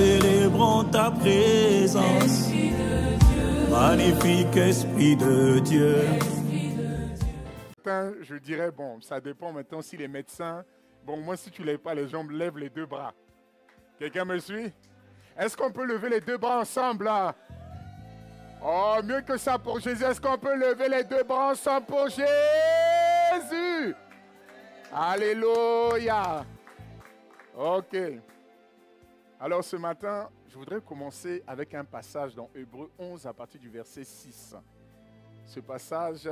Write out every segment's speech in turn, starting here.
célébrons ta présence. Magnifique Esprit de Dieu. Je dirais, bon, ça dépend maintenant si les médecins... Bon, moi, si tu ne lèves pas les jambes, lève les deux bras. Quelqu'un me suit? Est-ce qu'on peut lever les deux bras ensemble, là? Oh, mieux que ça pour Jésus. Est-ce qu'on peut lever les deux bras ensemble pour Jésus? Alléluia. Ok. Alors, ce matin, je voudrais commencer avec un passage dans Hébreux 11 à partir du verset 6. Ce passage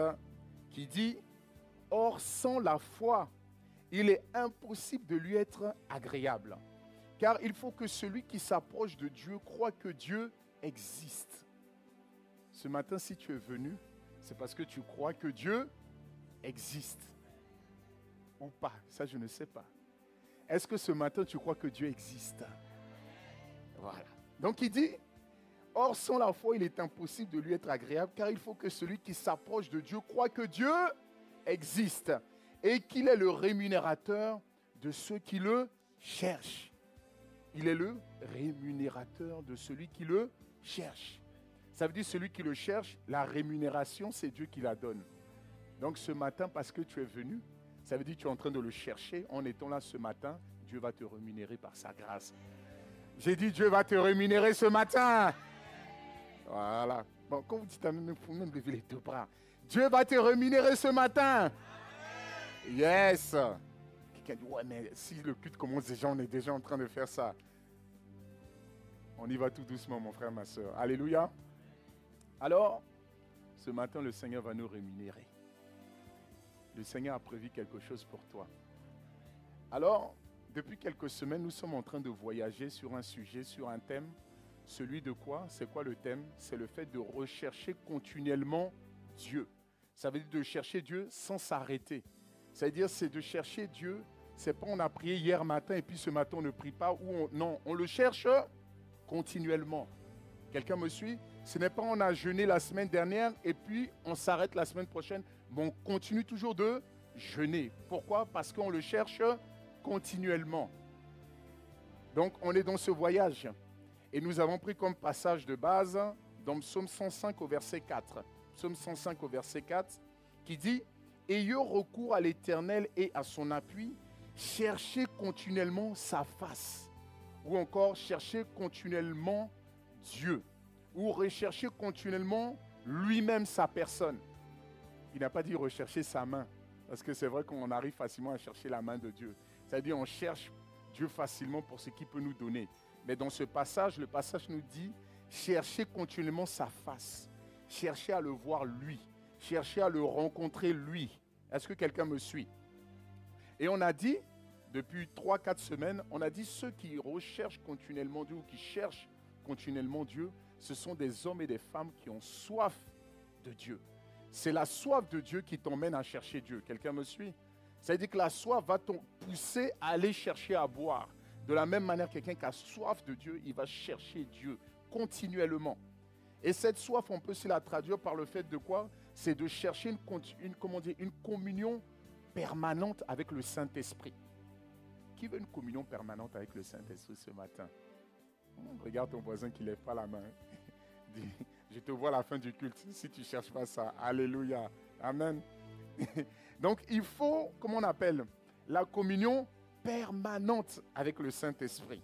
qui dit... Or, sans la foi, il est impossible de lui être agréable. Car il faut que celui qui s'approche de Dieu croit que Dieu existe. Ce matin, si tu es venu, c'est parce que tu crois que Dieu existe. Ou pas, ça je ne sais pas. Est-ce que ce matin, tu crois que Dieu existe? Voilà. Donc il dit, or, sans la foi, il est impossible de lui être agréable, car il faut que celui qui s'approche de Dieu croit que Dieu existe et qu'il est le rémunérateur de ceux qui le cherchent. Il est le rémunérateur de celui qui le cherche. Ça veut dire celui qui le cherche, la rémunération, c'est Dieu qui la donne. Donc ce matin, parce que tu es venu, ça veut dire que tu es en train de le chercher. En étant là ce matin, Dieu va te rémunérer par sa grâce. J'ai dit Dieu va te rémunérer ce matin. Voilà. Bon, quand vous dites amen, il faut même lever les deux bras. Dieu va te rémunérer ce matin. Yes. Quelqu'un dit, ouais, mais si le culte commence déjà, on est déjà en train de faire ça. On y va tout doucement, mon frère, ma soeur. Alléluia. Alors, ce matin, le Seigneur va nous rémunérer. Le Seigneur a prévu quelque chose pour toi. Alors, depuis quelques semaines, nous sommes en train de voyager sur un sujet, sur un thème. Celui de quoi? C'est quoi le thème? C'est le fait de rechercher continuellement Dieu. Ça veut dire de chercher Dieu sans s'arrêter. Ça veut dire c'est de chercher Dieu. C'est pas on a prié hier matin et puis ce matin on ne prie pas. Non, on le cherche continuellement. Quelqu'un me suit? Ce n'est pas on a jeûné la semaine dernière et puis on s'arrête la semaine prochaine. Mais on continue toujours de jeûner. Pourquoi? Parce qu'on le cherche continuellement. Donc on est dans ce voyage. Et nous avons pris comme passage de base dans Psaume 105 au verset 4. Psaume 105 au verset 4, qui dit « Ayant recours à l'Éternel et à son appui, cherchez continuellement sa face. » Ou encore « Cherchez continuellement Dieu. » Ou « Recherchez continuellement lui-même sa personne. » Il n'a pas dit « rechercher sa main », parce que c'est vrai qu'on arrive facilement à chercher la main de Dieu. C'est-à-dire on cherche Dieu facilement pour ce qu'il peut nous donner. Mais dans ce passage, le passage nous dit « Cherchez continuellement sa face. » Cherchez à le voir lui. Cherchez à le rencontrer lui. Est-ce que quelqu'un me suit? Et on a dit, depuis 3-4 semaines, on a dit ceux qui recherchent continuellement Dieu ou qui cherchent continuellement Dieu, ce sont des hommes et des femmes qui ont soif de Dieu. C'est la soif de Dieu qui t'emmène à chercher Dieu. Quelqu'un me suit? C'est-à-dire que la soif va te pousser à aller chercher à boire. De la même manière, quelqu'un qui a soif de Dieu, il va chercher Dieu continuellement. Et cette soif, on peut se la traduire par le fait de quoi? C'est de chercher une communion permanente avec le Saint-Esprit. Qui veut une communion permanente avec le Saint-Esprit ce matin? Regarde ton voisin qui ne lève pas la main. Dis, je te vois à la fin du culte si tu ne cherches pas ça. Alléluia. Amen. Donc il faut, comment on appelle, la communion permanente avec le Saint-Esprit.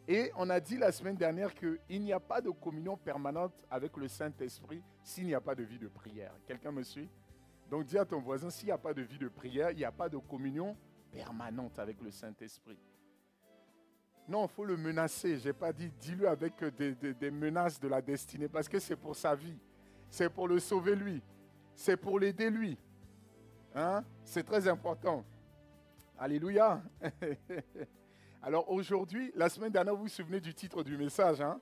Et on a dit la semaine dernière qu'il n'y a pas de communion permanente avec le Saint-Esprit s'il n'y a pas de vie de prière. Quelqu'un me suit? Donc dis à ton voisin, s'il n'y a pas de vie de prière, il n'y a pas de communion permanente avec le Saint-Esprit. Non, il faut le menacer. Je n'ai pas dit, dis-le avec des menaces de la destinée, parce que c'est pour sa vie. C'est pour le sauver lui. C'est pour l'aider lui. Hein? C'est très important. Alléluia. Alors aujourd'hui, la semaine dernière, vous vous souvenez du titre du message, hein?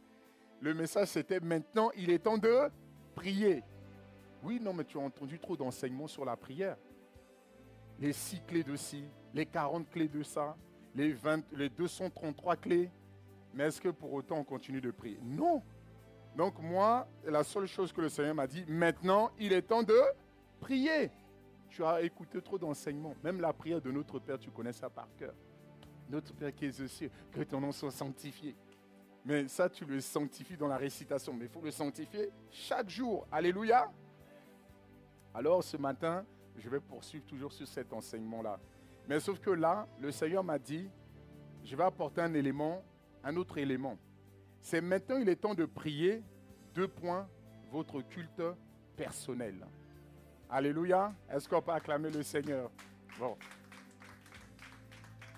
Le message c'était « Maintenant, il est temps de prier ». Oui, non, mais tu as entendu trop d'enseignements sur la prière. Les 6 clés de ci, les 40 clés de ça, les 233 clés. Mais est-ce que pour autant on continue de prier? Non. Donc moi, la seule chose que le Seigneur m'a dit, maintenant, il est temps de prier. Tu as écouté trop d'enseignements. Même la prière de notre Père, tu connais ça par cœur. Notre Père qui es aux cieux, que ton nom soit sanctifié. Mais ça, tu le sanctifies dans la récitation. Mais il faut le sanctifier chaque jour. Alléluia. Alors, ce matin, je vais poursuivre toujours sur cet enseignement-là. Mais sauf que là, le Seigneur m'a dit, je vais apporter un autre élément. C'est maintenant, il est temps de prier. 2 points, votre culte personnel. Alléluia. Est-ce qu'on peut acclamer le Seigneur? Bon.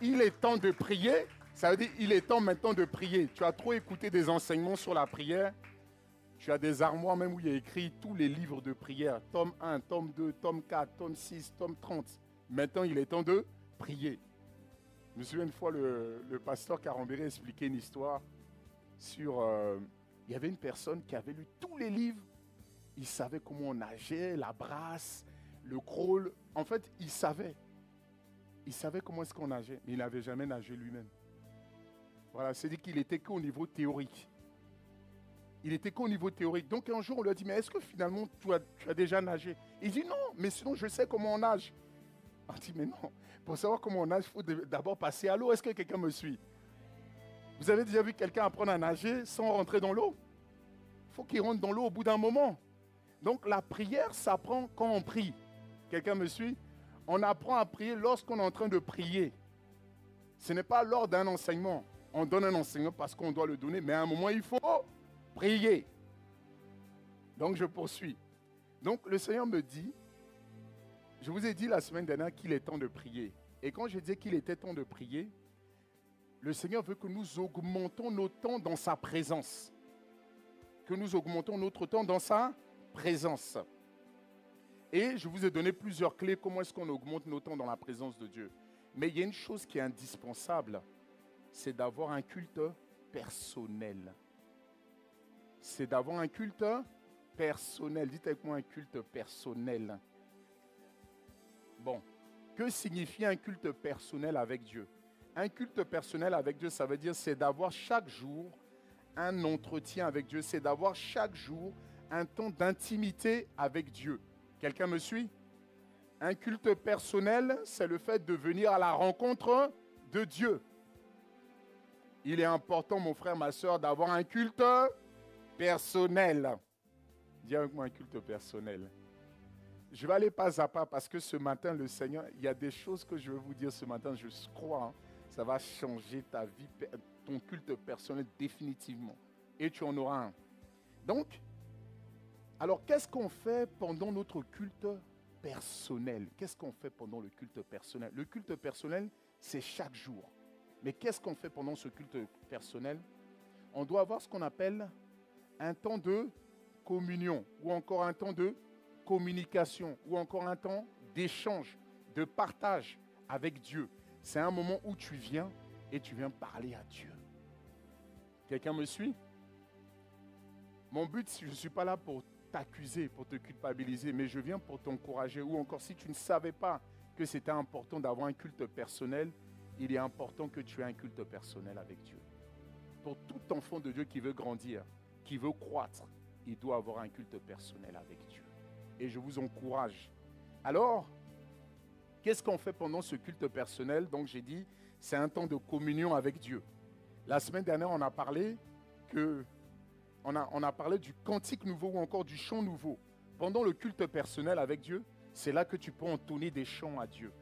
Il est temps de prier. Ça veut dire il est temps maintenant de prier. Tu as trop écouté des enseignements sur la prière. Tu as des armoires même où il y a écrit tous les livres de prière. Tome 1, tome 2, tome 4, tome 6, tome 30. Maintenant, il est temps de prier. Je me souviens une fois, le pasteur Carambéré expliquait une histoire sur... il y avait une personne qui avait lu tous les livres. Il savait comment on nageait, la brasse, le crawl. En fait, il savait. Il savait comment est-ce qu'on nageait, mais il n'avait jamais nagé lui-même. Voilà, c'est-à-dire qu'il était qu'au niveau théorique. Il était qu'au niveau théorique. Donc un jour, on lui a dit, mais est-ce que finalement, tu as déjà nagé? Il dit, non, mais sinon, je sais comment on nage. On dit, mais non, pour savoir comment on nage, il faut d'abord passer à l'eau. Est-ce que quelqu'un me suit? Vous avez déjà vu quelqu'un apprendre à nager sans rentrer dans l'eau? Il faut qu'il rentre dans l'eau au bout d'un moment. Donc la prière s'apprend quand on prie. Quelqu'un me suit? On apprend à prier lorsqu'on est en train de prier. Ce n'est pas lors d'un enseignement. On donne un enseignement parce qu'on doit le donner, mais à un moment, il faut prier. Donc, je poursuis. Donc, le Seigneur me dit, je vous ai dit la semaine dernière qu'il est temps de prier. Et quand je dis qu'il était temps de prier, le Seigneur veut que nous augmentons nos temps dans sa présence. Que nous augmentons notre temps dans sa présence. Et je vous ai donné plusieurs clés, comment est-ce qu'on augmente nos temps dans la présence de Dieu. Mais il y a une chose qui est indispensable, c'est d'avoir un culte personnel. C'est d'avoir un culte personnel. Dites avec moi un culte personnel. Bon, que signifie un culte personnel avec Dieu? Un culte personnel avec Dieu, ça veut dire c'est d'avoir chaque jour un entretien avec Dieu. C'est d'avoir chaque jour un temps d'intimité avec Dieu. Quelqu'un me suit? Un culte personnel, c'est le fait de venir à la rencontre de Dieu. Il est important, mon frère, ma soeur, d'avoir un culte personnel. Dis avec moi un culte personnel. Je vais aller pas à pas parce que ce matin, le Seigneur, il y a des choses que je vais vous dire ce matin, je crois, hein, ça va changer ta vie, ton culte personnel définitivement. Et tu en auras un. Donc, alors qu'est-ce qu'on fait pendant notre culte personnel? Qu'est-ce qu'on fait pendant le culte personnel? Le culte personnel, c'est chaque jour. Mais qu'est-ce qu'on fait pendant ce culte personnel? On doit avoir ce qu'on appelle un temps de communion, ou encore un temps de communication, ou encore un temps d'échange, de partage avec Dieu. C'est un moment où tu viens et tu viens parler à Dieu. Quelqu'un me suit? Mon but, je ne suis pas là pour t'accuser, pour te culpabiliser, mais je viens pour t'encourager. Ou encore, si tu ne savais pas que c'était important d'avoir un culte personnel, il est important que tu aies un culte personnel avec Dieu. Pour tout enfant de Dieu qui veut grandir, qui veut croître, il doit avoir un culte personnel avec Dieu. Et je vous encourage. Alors, qu'est-ce qu'on fait pendant ce culte personnel? Donc j'ai dit, c'est un temps de communion avec Dieu. La semaine dernière, on a parlé du cantique nouveau ou encore du chant nouveau. Pendant le culte personnel avec Dieu, c'est là que tu peux entonner des chants à Dieu.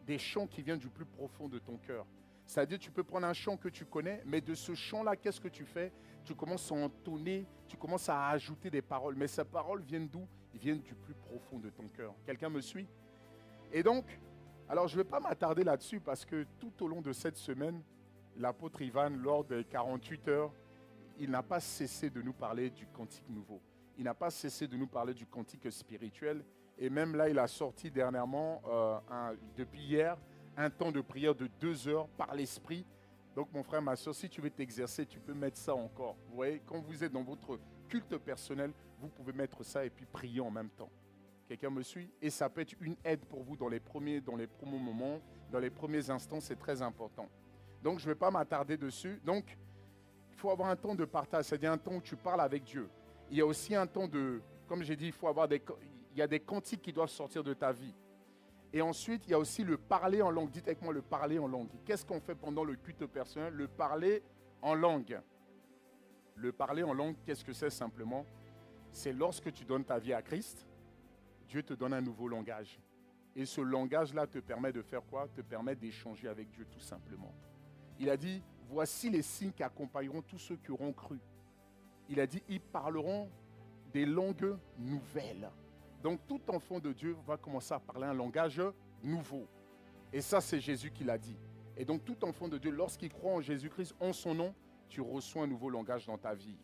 Des chants qui viennent du plus profond de ton cœur. C'est-à-dire, tu peux prendre un chant que tu connais, mais de ce chant-là, qu'est-ce que tu fais? Tu commences à entonner, tu commences à ajouter des paroles. Mais ces paroles viennent d'où? Ils viennent du plus profond de ton cœur. Quelqu'un me suit? Et donc, alors je ne vais pas m'attarder là-dessus parce que tout au long de cette semaine, l'apôtre Ivan, lors des 48 heures, il n'a pas cessé de nous parler du cantique nouveau. Il n'a pas cessé de nous parler du cantique spirituel. Et même là, il a sorti dernièrement, depuis hier, un temps de prière de 2 heures par l'esprit. Donc mon frère, ma soeur, si tu veux t'exercer, tu peux mettre ça encore. Vous voyez, quand vous êtes dans votre culte personnel, vous pouvez mettre ça et puis prier en même temps. Quelqu'un me suit? Et ça peut être une aide pour vous dans les premiers moments, dans les premiers instants, c'est très important. Donc je ne vais pas m'attarder dessus. Donc, il faut avoir un temps de partage, c'est-à-dire un temps où tu parles avec Dieu. Il y a aussi un temps de, comme j'ai dit, il y a des cantiques qui doivent sortir de ta vie. Et ensuite, il y a aussi le parler en langue. Dites avec moi le parler en langue. Qu'est-ce qu'on fait pendant le culte personnel? Le parler en langue. Le parler en langue, qu'est-ce que c'est simplement? C'est lorsque tu donnes ta vie à Christ, Dieu te donne un nouveau langage. Et ce langage-là te permet de faire quoi? Te permet d'échanger avec Dieu tout simplement. Il a dit, voici les signes qui accompagneront tous ceux qui auront cru. Il a dit, ils parleront des langues nouvelles. Donc tout enfant de Dieu va commencer à parler un langage nouveau. Et ça, c'est Jésus qui l'a dit. Et donc tout enfant de Dieu, lorsqu'il croit en Jésus-Christ, en son nom, tu reçois un nouveau langage dans ta vie.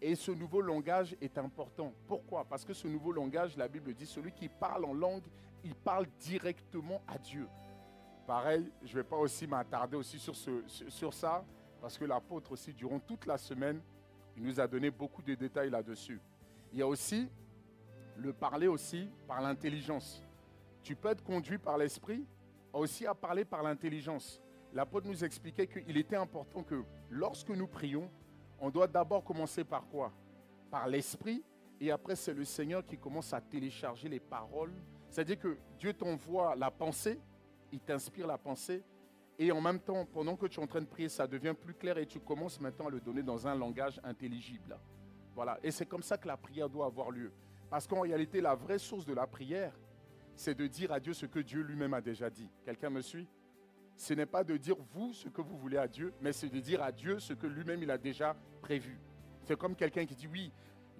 Et ce nouveau langage est important. Pourquoi? Parce que ce nouveau langage, la Bible dit, celui qui parle en langue, il parle directement à Dieu. Pareil, je ne vais pas aussi m'attarder aussi sur ça, parce que l'apôtre aussi, durant toute la semaine, il nous a donné beaucoup de détails là-dessus. Il y a aussi le parler aussi par l'intelligence. Tu peux être conduit par l'esprit, aussi à parler par l'intelligence. L'apôtre nous expliquait qu'il était important que lorsque nous prions, on doit d'abord commencer par quoi? Par l'esprit, et après c'est le Seigneur qui commence à télécharger les paroles. C'est-à-dire que Dieu t'envoie la pensée, il t'inspire la pensée, et en même temps, pendant que tu es en train de prier, ça devient plus clair et tu commences maintenant à le donner dans un langage intelligible. Voilà, et c'est comme ça que la prière doit avoir lieu. Parce qu'en réalité, la vraie source de la prière, c'est de dire à Dieu ce que Dieu lui-même a déjà dit. Quelqu'un me suit? Ce n'est pas de dire vous ce que vous voulez à Dieu, mais c'est de dire à Dieu ce que lui-même il a déjà prévu. C'est comme quelqu'un qui dit oui,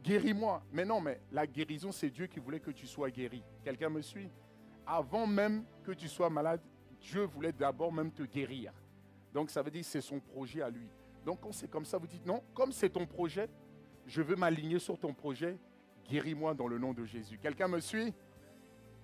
guéris-moi. Mais non, mais la guérison, c'est Dieu qui voulait que tu sois guéri. Quelqu'un me suit? Avant même que tu sois malade, Dieu voulait d'abord même te guérir. Donc ça veut dire que c'est son projet à lui. Donc quand c'est comme ça, vous dites non, comme c'est ton projet, je veux m'aligner sur ton projet, guéris-moi dans le nom de Jésus. Quelqu'un me suit?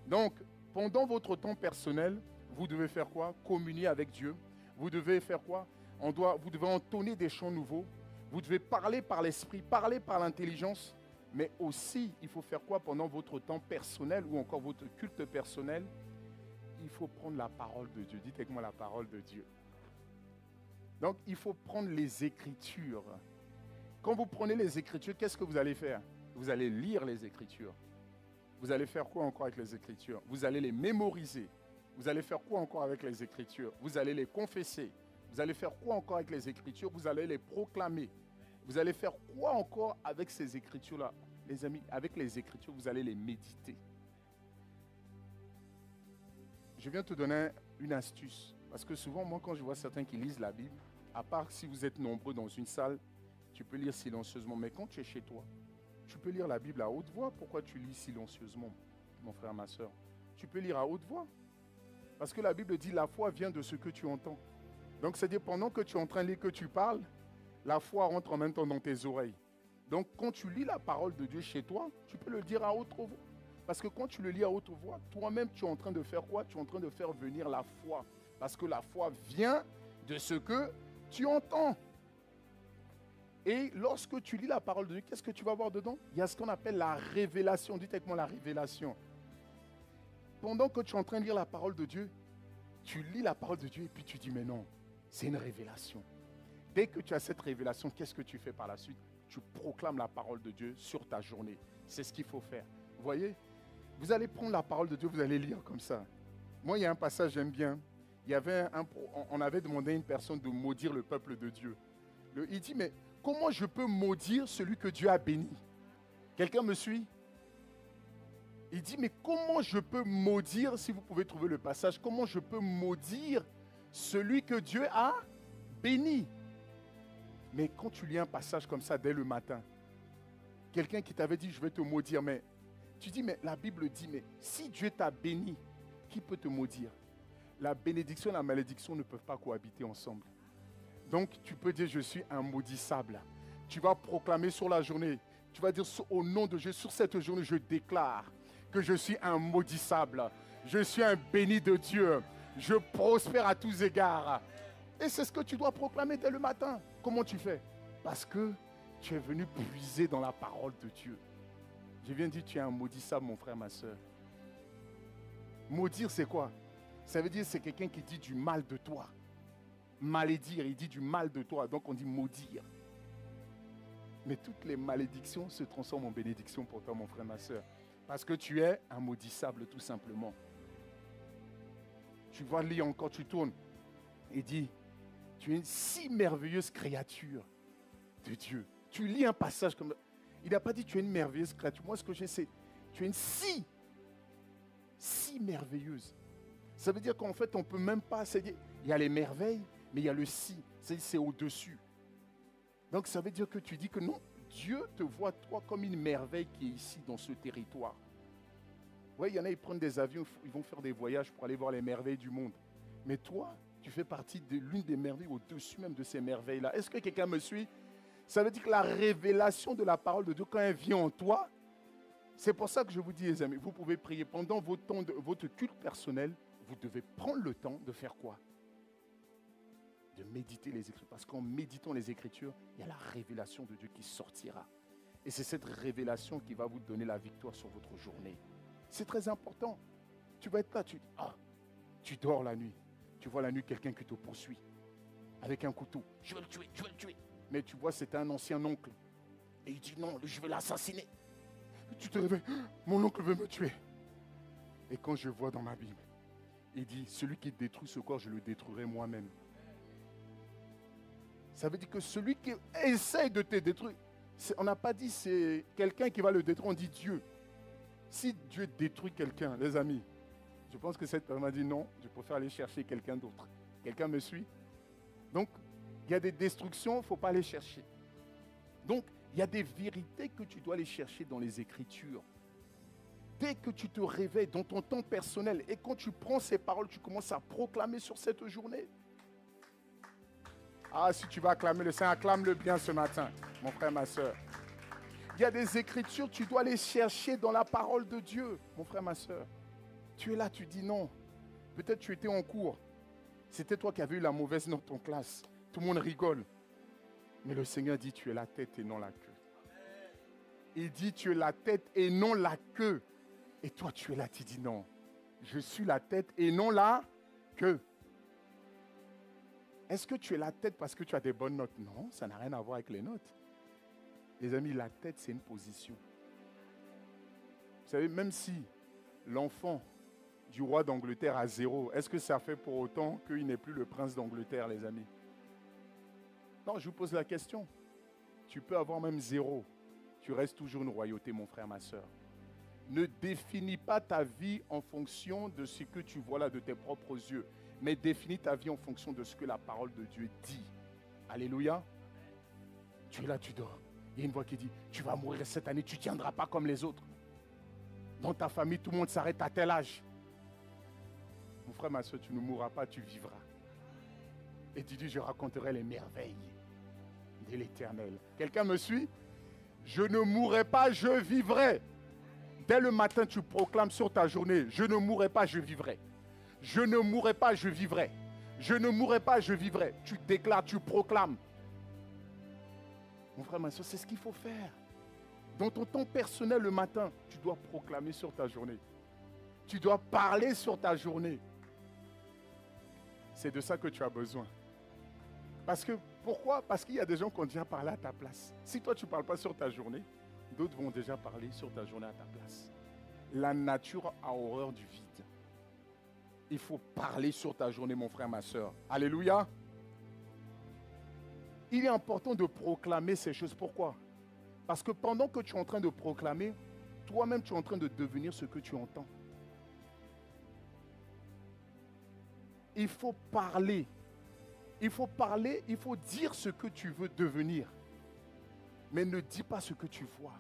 Donc, pendant votre temps personnel, vous devez faire quoi? Communier avec Dieu. Vous devez faire quoi? Vous devez entonner des chants nouveaux. Vous devez parler par l'esprit, parler par l'intelligence. Mais aussi, il faut faire quoi pendant votre temps personnel ou encore votre culte personnel? Il faut prendre la parole de Dieu. Dites avec moi la parole de Dieu. Donc, il faut prendre les Écritures. Quand vous prenez les Écritures, qu'est-ce que vous allez faire? Vous allez lire les Écritures. Vous allez faire quoi encore avec les Écritures? Vous allez les mémoriser. Vous allez faire quoi encore avec les Écritures? Vous allez les confesser. Vous allez faire quoi encore avec les Écritures? Vous allez les proclamer. Vous allez faire quoi encore avec ces Écritures-là? Les amis, avec les Écritures, vous allez les méditer. Je viens te donner une astuce. Parce que souvent, moi, quand je vois certains qui lisent la Bible, à part si vous êtes nombreux dans une salle, tu peux lire silencieusement. Mais quand tu es chez toi, tu peux lire la Bible à haute voix. Pourquoi tu lis silencieusement, mon frère, ma soeur? Tu peux lire à haute voix. Parce que la Bible dit la foi vient de ce que tu entends. Donc, c'est-à-dire pendant que tu es en train de lire, que tu parles, la foi rentre en même temps dans tes oreilles. Donc, quand tu lis la parole de Dieu chez toi, tu peux le dire à haute voix. Parce que quand tu le lis à haute voix, toi-même, tu es en train de faire quoi? Tu es en train de faire venir la foi. Parce que la foi vient de ce que tu entends. Et lorsque tu lis la parole de Dieu, qu'est-ce que tu vas voir dedans? Il y a ce qu'on appelle la révélation. Dites avec moi la révélation. Pendant que tu es en train de lire la parole de Dieu, tu lis la parole de Dieu et puis tu dis, mais non, c'est une révélation. Dès que tu as cette révélation, qu'est-ce que tu fais par la suite? Tu proclames la parole de Dieu sur ta journée. C'est ce qu'il faut faire. Vous voyez? Vous allez prendre la parole de Dieu, vous allez lire comme ça. Moi, il y a un passage, j'aime bien. On avait demandé à une personne de maudire le peuple de Dieu. Il dit, mais comment je peux maudire celui que Dieu a béni? Quelqu'un me suit? Il dit, mais comment je peux maudire, si vous pouvez trouver le passage, comment je peux maudire celui que Dieu a béni? Mais quand tu lis un passage comme ça dès le matin, quelqu'un qui t'avait dit, je vais te maudire, mais tu dis, mais la Bible dit, mais si Dieu t'a béni, qui peut te maudire? La bénédiction et la malédiction ne peuvent pas cohabiter ensemble. Donc, tu peux dire, je suis un maudissable. Tu vas proclamer sur la journée, tu vas dire, au nom de Dieu, sur cette journée, je déclare que je suis un maudissable. Je suis un béni de Dieu. Je prospère à tous égards. Et c'est ce que tu dois proclamer dès le matin. Comment tu fais? Parce que tu es venu puiser dans la parole de Dieu. Je viens de dire, tu es un maudissable, mon frère, ma soeur. Maudire, c'est quoi? Ça veut dire c'est quelqu'un qui dit du mal de toi. Malédire, il dit du mal de toi. Donc on dit maudire. Mais toutes les malédictions se transforment en bénédiction pour toi, mon frère, ma soeur. Parce que tu es un maudissable, tout simplement. Tu vas lire encore, tu tournes. Et dis, tu es une si merveilleuse créature de Dieu. Tu lis un passage comme... Il n'a pas dit tu es une merveilleuse créature. Moi, ce que j'ai, c'est tu es une si merveilleuse. Ça veut dire qu'en fait, on ne peut même pas... Il y a les merveilles, mais il y a le si. C'est au-dessus. Donc, ça veut dire que tu dis que non, Dieu te voit, toi, comme une merveille qui est ici, dans ce territoire. Oui, il y en a, ils prennent des avions, ils vont faire des voyages pour aller voir les merveilles du monde. Mais toi, tu fais partie de l'une des merveilles au-dessus même de ces merveilles-là. Est-ce que quelqu'un me suit? Ça veut dire que la révélation de la parole de Dieu, quand elle vient en toi, c'est pour ça que je vous dis, les amis, vous pouvez prier pendant votre culte personnel, vous devez prendre le temps de faire quoi? De méditer les Écritures. Parce qu'en méditant les Écritures, il y a la révélation de Dieu qui sortira. Et c'est cette révélation qui va vous donner la victoire sur votre journée. C'est très important. Tu vas être là, tu dors la nuit. Tu vois la nuit quelqu'un qui te poursuit avec un couteau. Je vais le tuer, je vais le tuer. Mais tu vois, c'est un ancien oncle. Et il dit non, je vais l'assassiner. Tu te réveilles, mon oncle veut me tuer. Et quand je vois dans ma Bible, il dit, celui qui détruit ce corps, je le détruirai moi-même. Ça veut dire que celui qui essaie de te détruire, on n'a pas dit c'est quelqu'un qui va le détruire, on dit Dieu. Si Dieu détruit quelqu'un, les amis, je pense que cette personne m'a dit non, je préfère aller chercher quelqu'un d'autre. Quelqu'un me suit? Donc, il y a des destructions, il ne faut pas les chercher. Donc, il y a des vérités que tu dois aller chercher dans les Écritures. Dès que tu te réveilles dans ton temps personnel et quand tu prends ces paroles, tu commences à proclamer sur cette journée. Ah, si tu vas acclamer le Seigneur, acclame-le bien ce matin, mon frère, ma soeur. Il y a des Écritures, tu dois les chercher dans la parole de Dieu, mon frère, ma soeur. Tu es là, tu dis non. Peut-être tu étais en cours. C'était toi qui avais eu la mauvaise note en classe. Tout le monde rigole. Mais le Seigneur dit, tu es la tête et non la queue. Il dit, tu es la tête et non la queue. Et toi, tu es là, tu dis non. Je suis la tête et non la queue. Est-ce que tu es la tête parce que tu as des bonnes notes? Non, ça n'a rien à voir avec les notes. Les amis, la tête, c'est une position. Vous savez, même si l'enfant du roi d'Angleterre a 0, est-ce que ça fait pour autant qu'il n'est plus le prince d'Angleterre, les amis? Non, je vous pose la question. Tu peux avoir même 0. Tu restes toujours une royauté, mon frère, ma soeur. Ne définis pas ta vie en fonction de ce que tu vois là de tes propres yeux, mais définis ta vie en fonction de ce que la parole de Dieu dit. Alléluia. Tu es là, tu dors. Il y a une voix qui dit, tu vas mourir cette année, tu ne tiendras pas comme les autres. Dans ta famille, tout le monde s'arrête à tel âge. Mon frère, ma soeur, tu ne mourras pas, tu vivras. Et tu dis, je raconterai les merveilles de l'Éternel. Quelqu'un me suit? Je ne mourrai pas, je vivrai. Dès le matin, tu proclames sur ta journée, je ne mourrai pas, je vivrai. Je ne mourrai pas, je vivrai. Je ne mourrai pas, je vivrai. Tu déclares, tu proclames. Mon frère, ma soeur, c'est ce qu'il faut faire. Dans ton temps personnel le matin, tu dois proclamer sur ta journée. Tu dois parler sur ta journée. C'est de ça que tu as besoin. Parce que, pourquoi? Parce qu'il y a des gens qui ont déjà parlé à ta place. Si toi, tu ne parles pas sur ta journée, d'autres vont déjà parler sur ta journée à ta place. La nature a horreur du vide. Il faut parler sur ta journée, mon frère, ma soeur. Alléluia. Il est important de proclamer ces choses. Pourquoi? Parce que pendant que tu es en train de proclamer, toi-même, tu es en train de devenir ce que tu entends. Il faut parler. Il faut parler, il faut dire ce que tu veux devenir. Mais ne dis pas ce que tu vois.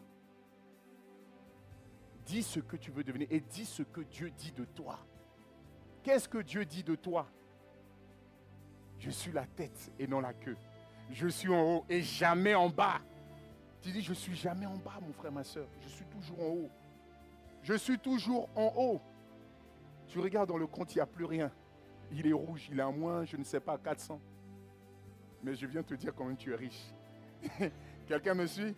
Dis ce que tu veux devenir et dis ce que Dieu dit de toi. Qu'est-ce que Dieu dit de toi? Je suis la tête et non la queue. Je suis en haut et jamais en bas. Tu dis, je ne suis jamais en bas, mon frère, ma soeur. Je suis toujours en haut. Je suis toujours en haut. Tu regardes dans le compte, il n'y a plus rien. Il est rouge, il est à moins, je ne sais pas, 400. Mais je viens te dire quand même tu es riche. Quelqu'un me suit?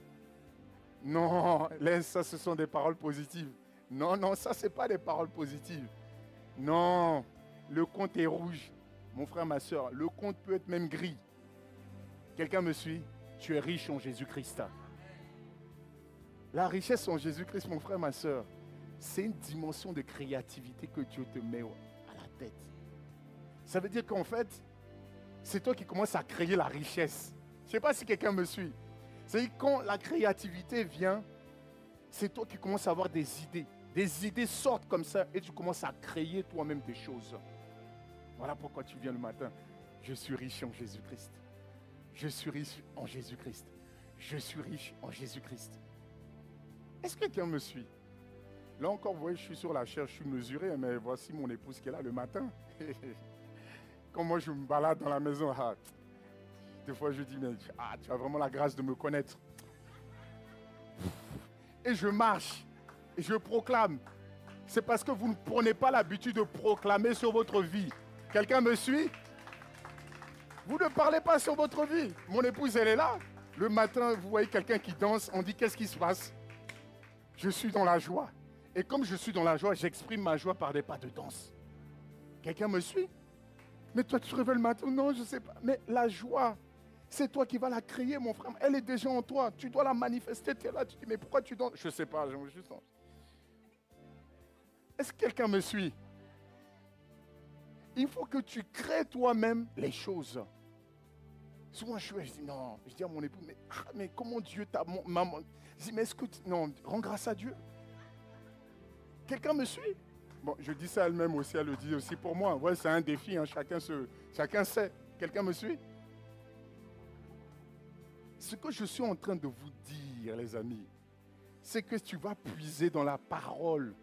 Non, ça, ce sont des paroles positives. Non, non, ça, ce n'est pas des paroles positives. Non, le compte est rouge. Mon frère, ma soeur, le compte peut être même gris. Quelqu'un me suit? Tu es riche en Jésus-Christ. La richesse en Jésus-Christ, mon frère, ma soeur, c'est une dimension de créativité que Dieu te met à la tête. Ça veut dire qu'en fait, c'est toi qui commences à créer la richesse. Je ne sais pas si quelqu'un me suit. C'est quand la créativité vient, c'est toi qui commences à avoir des idées. Des idées sortent comme ça et tu commences à créer toi-même des choses. Voilà pourquoi tu viens le matin. Je suis riche en Jésus-Christ. Je suis riche en Jésus-Christ. Je suis riche en Jésus-Christ. Est-ce que quelqu'un me suit? Là encore, vous voyez, je suis sur la chair, je suis mesuré, mais voici mon épouse qui est là le matin. Quand moi je me balade dans la maison, des fois je dis, mais tu as vraiment la grâce de me connaître. Et je marche, et je proclame. C'est parce que vous ne prenez pas l'habitude de proclamer sur votre vie. Quelqu'un me suit? Vous ne parlez pas sur votre vie. Mon épouse, elle est là. Le matin, vous voyez quelqu'un qui danse, on dit, qu'est-ce qui se passe? Je suis dans la joie. Et comme je suis dans la joie, j'exprime ma joie par des pas de danse. Quelqu'un me suit? Mais toi, tu te réveilles le matin? Non, je ne sais pas. Mais la joie, c'est toi qui vas la créer, mon frère. Elle est déjà en toi. Tu dois la manifester. Tu es là, tu dis, mais pourquoi tu danses? Je ne sais pas, j'aimerais juste danser. Est-ce que quelqu'un me suit? Il faut que tu crées toi-même les choses. Souvent, je dis non. Je dis à mon époux, mais comment Dieu t'a... Maman, je dis, mais est-ce que... Non, rends grâce à Dieu. Quelqu'un me suit? Bon, je dis ça elle-même aussi, elle le dit aussi pour moi. Ouais, c'est un défi, hein, chacun sait. Quelqu'un me suit? Ce que je suis en train de vous dire, les amis, c'est que tu vas puiser dans la parole.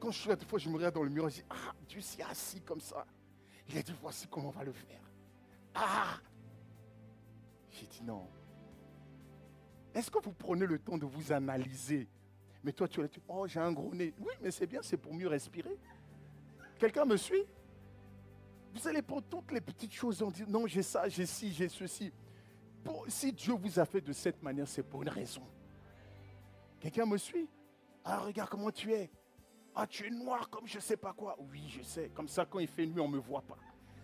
Quand je suis là, des fois, je me regarde dans le miroir, je dis, Dieu s'est assis comme ça. Il a dit, voici comment on va le faire. J'ai dit non. Est-ce que vous prenez le temps de vous analyser? Mais toi, tu as dit, oh, j'ai un gros nez. Oui, mais c'est bien, c'est pour mieux respirer. Quelqu'un me suit? Vous allez prendre toutes les petites choses en disant, non, j'ai ça, j'ai ci, j'ai ceci. Si Dieu vous a fait de cette manière, c'est pour une raison. Quelqu'un me suit? Regarde comment tu es. Tu es noir comme je ne sais pas quoi. Oui, je sais. Comme ça, quand il fait nuit, on ne me voit pas.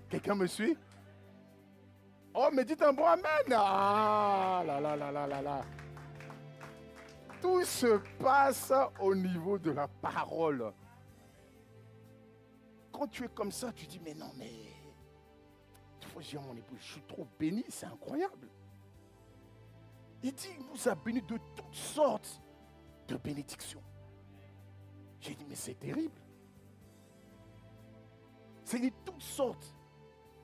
Quelqu'un me suit? Oh, mais dites un bon amen. Là. Tout se passe au niveau de la parole. Quand tu es comme ça, tu dis, mais non, mais... Il faut dire à mon épouse, je suis trop béni, c'est incroyable. Il dit, il nous a bénis de toutes sortes de bénédictions. J'ai dit, mais c'est terrible. C'est de toutes sortes.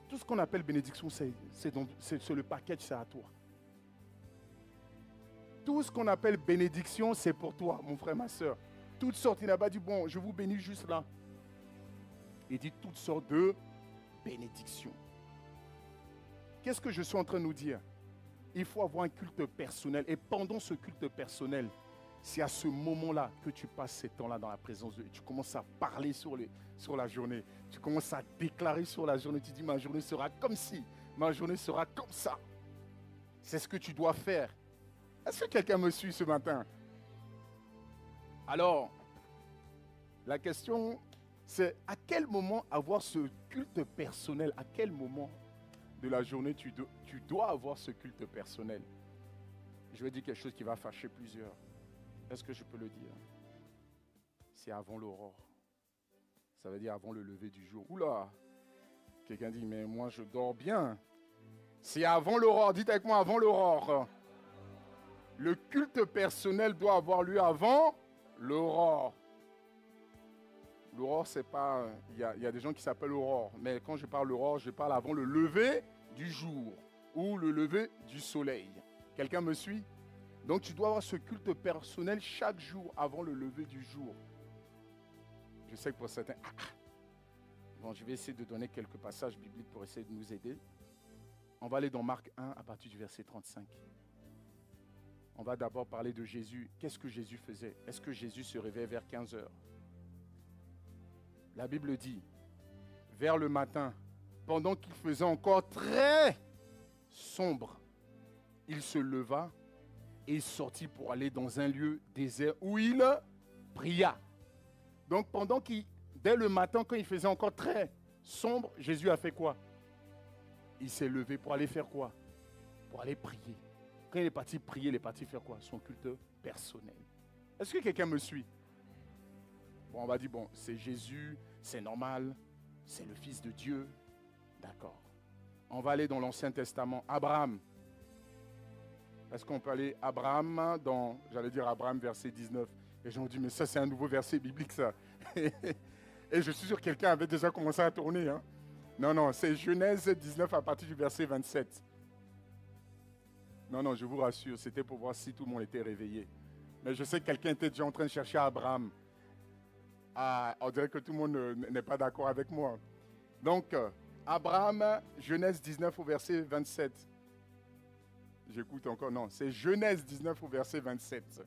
Tout ce qu'on appelle bénédiction, c'est le package, c'est à toi. Tout ce qu'on appelle bénédiction, c'est pour toi, mon frère, ma soeur. Toutes sortes, il n'a pas dit, bon, je vous bénis juste là. Il dit toutes sortes de bénédictions. Qu'est-ce que je suis en train de nous dire? Il faut avoir un culte personnel. Et pendant ce culte personnel, c'est à ce moment-là que tu passes ces temps-là dans la présence de Dieu. Tu commences à parler sur la journée. Tu commences à déclarer sur la journée. Tu dis, ma journée sera comme ci. Ma journée sera comme ça. C'est ce que tu dois faire. Est-ce que quelqu'un me suit ce matin? Alors, la question, c'est à quel moment avoir ce culte personnel? À quel moment de la journée tu dois avoir ce culte personnel? Je vais dire quelque chose qui va fâcher plusieurs. Est-ce que je peux le dire? C'est avant l'aurore. Ça veut dire avant le lever du jour. Oula! Quelqu'un dit, mais moi je dors bien. C'est avant l'aurore. Dites avec moi, avant l'aurore. Le culte personnel doit avoir lieu avant l'aurore. L'aurore, c'est pas... Il y a des gens qui s'appellent aurore. Mais quand je parle l'aurore, je parle avant le lever du jour ou le lever du soleil. Quelqu'un me suit? Donc tu dois avoir ce culte personnel chaque jour avant le lever du jour. Je sais que pour certains... Bon, je vais essayer de donner quelques passages bibliques pour essayer de nous aider. On va aller dans Marc 1 à partir du verset 35. On va d'abord parler de Jésus. Qu'est-ce que Jésus faisait? Est-ce que Jésus se réveillait vers 15 heures? La Bible dit, vers le matin, pendant qu'il faisait encore très sombre, il se leva et sortit pour aller dans un lieu désert où il pria. Donc dès le matin, quand il faisait encore très sombre, Jésus a fait quoi? Il s'est levé pour aller faire quoi? Pour aller prier. Quand il est parti prier, il est parti faire quoi? Son culte personnel. Est-ce que quelqu'un me suit? Bon, on va dire, bon, c'est Jésus, c'est normal, c'est le Fils de Dieu. D'accord. On va aller dans l'Ancien Testament. Abraham. Est-ce qu'on peut aller Abraham dans, j'allais dire Abraham verset 19. Les gens ont dit, mais ça c'est un nouveau verset biblique ça. Et je suis sûr que quelqu'un avait déjà commencé à tourner. Hein. Non, non, c'est Genèse 19 à partir du verset 27. Non, je vous rassure, c'était pour voir si tout le monde était réveillé. Mais je sais que quelqu'un était déjà en train de chercher Abraham. Ah, on dirait que tout le monde n'est pas d'accord avec moi. Donc, Abraham, Genèse 19 au verset 27. J'écoute encore, non, c'est Genèse 19 au verset 27.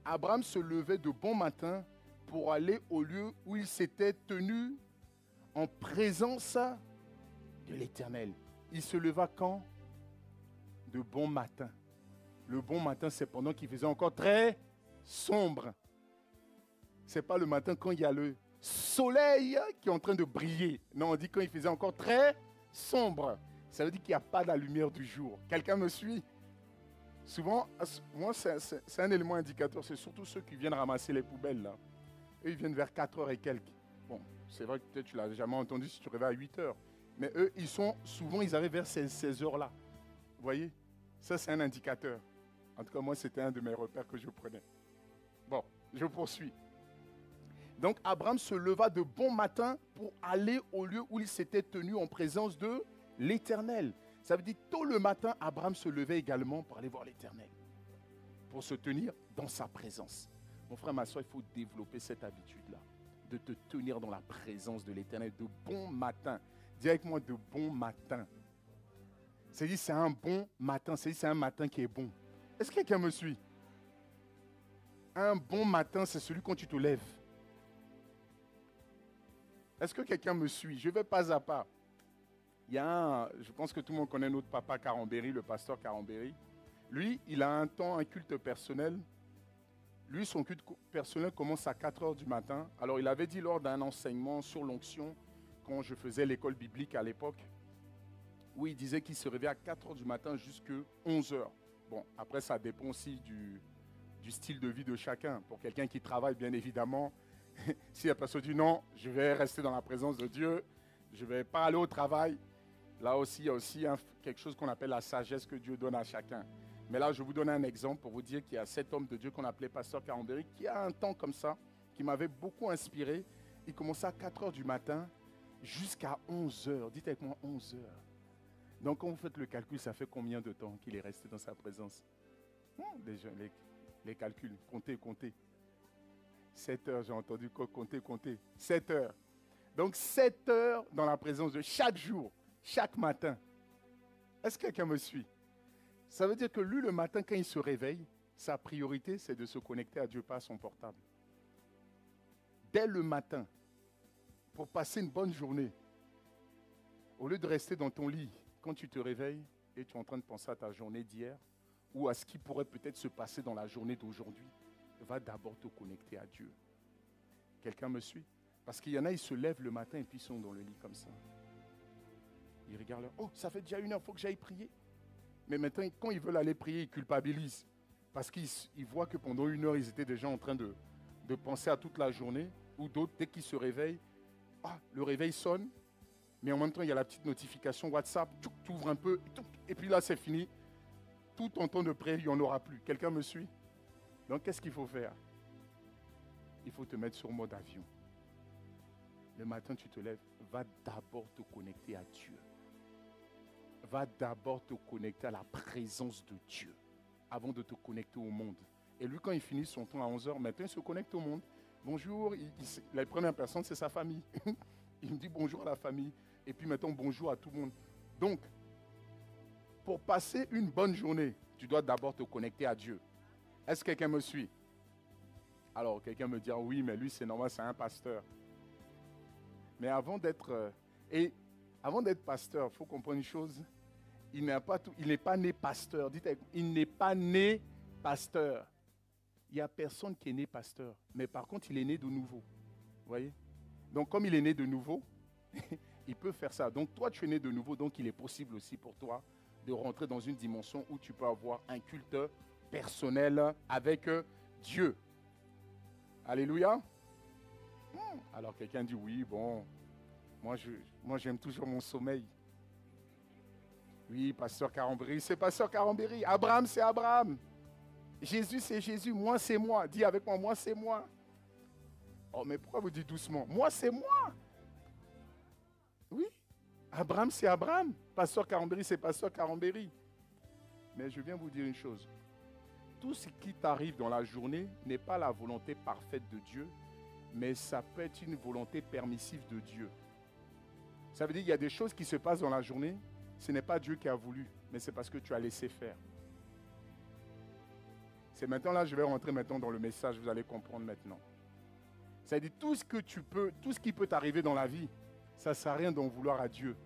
Abraham se levait de bon matin pour aller au lieu où il s'était tenu en présence de l'Éternel. Il se leva quand? De bon matin. Le bon matin, c'est pendant qu'il faisait encore très sombre. Ce n'est pas le matin quand il y a le soleil qui est en train de briller. Non, on dit quand il faisait encore très sombre. Ça veut dire qu'il n'y a pas la lumière du jour. Quelqu'un me suit? Souvent, moi, c'est un élément indicateur. C'est surtout ceux qui viennent ramasser les poubelles. Là. Eux, ils viennent vers 4 heures et quelques. Bon, c'est vrai que peut-être tu ne l'as jamais entendu si tu rêvais à 8 heures. Mais eux, souvent, ils arrivent vers ces heures-là. Vous voyez? Ça, c'est un indicateur. En tout cas, moi, c'était un de mes repères que je prenais. Bon, je poursuis. Donc, Abraham se leva de bon matin pour aller au lieu où il s'était tenu en présence de l'Éternel. Ça veut dire, tôt le matin, Abraham se levait également pour aller voir l'Éternel. Pour se tenir dans sa présence. Mon frère, ma soeur, il faut développer cette habitude-là. De te tenir dans la présence de l'Éternel de bon matin. Dis avec moi, de bon matin. C'est-à-dire, c'est un bon matin. C'est-à-dire, c'est un matin qui est bon. Est-ce que quelqu'un me suit? Un bon matin, c'est celui quand tu te lèves. Est-ce que quelqu'un me suit? Je vais pas à pas. Je pense que tout le monde connaît notre papa Carambéry, le pasteur Carambéry. Lui, il a un culte personnel. Lui, son culte personnel commence à 4 heures du matin. Alors, il avait dit lors d'un enseignement sur l'onction, quand je faisais l'école biblique à l'époque, où il disait qu'il se réveillait à 4 heures du matin jusqu'à 11 heures. Bon, après, ça dépend aussi du style de vie de chacun. Pour quelqu'un qui travaille, bien évidemment, si la personne dit non, je vais rester dans la présence de Dieu, je ne vais pas aller au travail. Là aussi, il y a aussi quelque chose qu'on appelle la sagesse que Dieu donne à chacun. Mais là, je vous donne un exemple pour vous dire qu'il y a cet homme de Dieu qu'on appelait pasteur Carambéry, qui a un temps comme ça, qui m'avait beaucoup inspiré. Il commençait à 4 heures du matin jusqu'à 11 heures. Dites avec moi 11 heures. Donc, quand vous faites le calcul, ça fait combien de temps qu'il est resté dans sa présence? Les calculs, comptez. 7 heures, j'ai entendu compter. 7 heures. Donc, 7 heures dans la présence de chaque jour, chaque matin. Est-ce que quelqu'un me suit? Ça veut dire que lui, le matin, quand il se réveille, sa priorité, c'est de se connecter à Dieu, pas à son portable. Dès le matin, pour passer une bonne journée, au lieu de rester dans ton lit, quand tu te réveilles et tu es en train de penser à ta journée d'hier ou à ce qui pourrait peut-être se passer dans la journée d'aujourd'hui, va d'abord te connecter à Dieu. Quelqu'un me suit? Parce qu'il y en a, ils se lèvent le matin et puis ils sont dans le lit comme ça. Ils regardent, oh, ça fait déjà 1 heure, il faut que j'aille prier. Mais maintenant, quand ils veulent aller prier, ils culpabilisent. Parce qu'ils voient que pendant 1 heure, ils étaient déjà en train de penser à toute la journée. Ou d'autres, dès qu'ils se réveillent, le réveil sonne. Mais en même temps, il y a la petite notification WhatsApp, tu ouvres un peu, et puis là, c'est fini. Tout ton temps de prière, il n'y en aura plus. Quelqu'un me suit? Donc, qu'est-ce qu'il faut faire? Il faut te mettre sur mode avion. Le matin, tu te lèves, va d'abord te connecter à Dieu. Va d'abord te connecter à la présence de Dieu avant de te connecter au monde. Et lui, quand il finit son temps à 11 heures, maintenant, il se connecte au monde. Bonjour, la première personne, c'est sa famille. Il me dit bonjour à la famille. Et puis maintenant, bonjour à tout le monde. Donc, pour passer une bonne journée, tu dois d'abord te connecter à Dieu. Est-ce que quelqu'un me suit? Alors, quelqu'un me dira, oui, mais lui, c'est normal, c'est un pasteur. Mais avant d'être pasteur, il faut comprendre une chose. Il n'est pas né pasteur. Dites, il n'est pas né pasteur. Il n'y a personne qui est né pasteur. Mais par contre, il est né de nouveau. Vous voyez? Donc, comme il est né de nouveau, il peut faire ça. Donc, toi, tu es né de nouveau. Donc, il est possible aussi pour toi de rentrer dans une dimension où tu peux avoir un culte personnel avec Dieu. Alléluia. Alors, quelqu'un dit, oui, bon, moi, j'aime toujours mon sommeil. Oui, pasteur Carambéry, c'est pasteur Carambéry. Abraham, c'est Abraham. Jésus, c'est Jésus. Moi, c'est moi. Dis avec moi, c'est moi. Oh, mais pourquoi vous dites doucement? Moi, c'est moi. Oui. Abraham, c'est Abraham. Pasteur Carambéry, c'est pasteur Carambéry. Mais je viens vous dire une chose. Tout ce qui t'arrive dans la journée n'est pas la volonté parfaite de Dieu, mais ça peut être une volonté permissive de Dieu. Ça veut dire qu'il y a des choses qui se passent dans la journée, ce n'est pas Dieu qui a voulu, mais c'est parce que tu as laissé faire. C'est maintenant là, je vais rentrer maintenant dans le message, vous allez comprendre maintenant. Ça veut dire tout ce qui peut t'arriver dans la vie, ça ne sert à rien d'en vouloir à Dieu.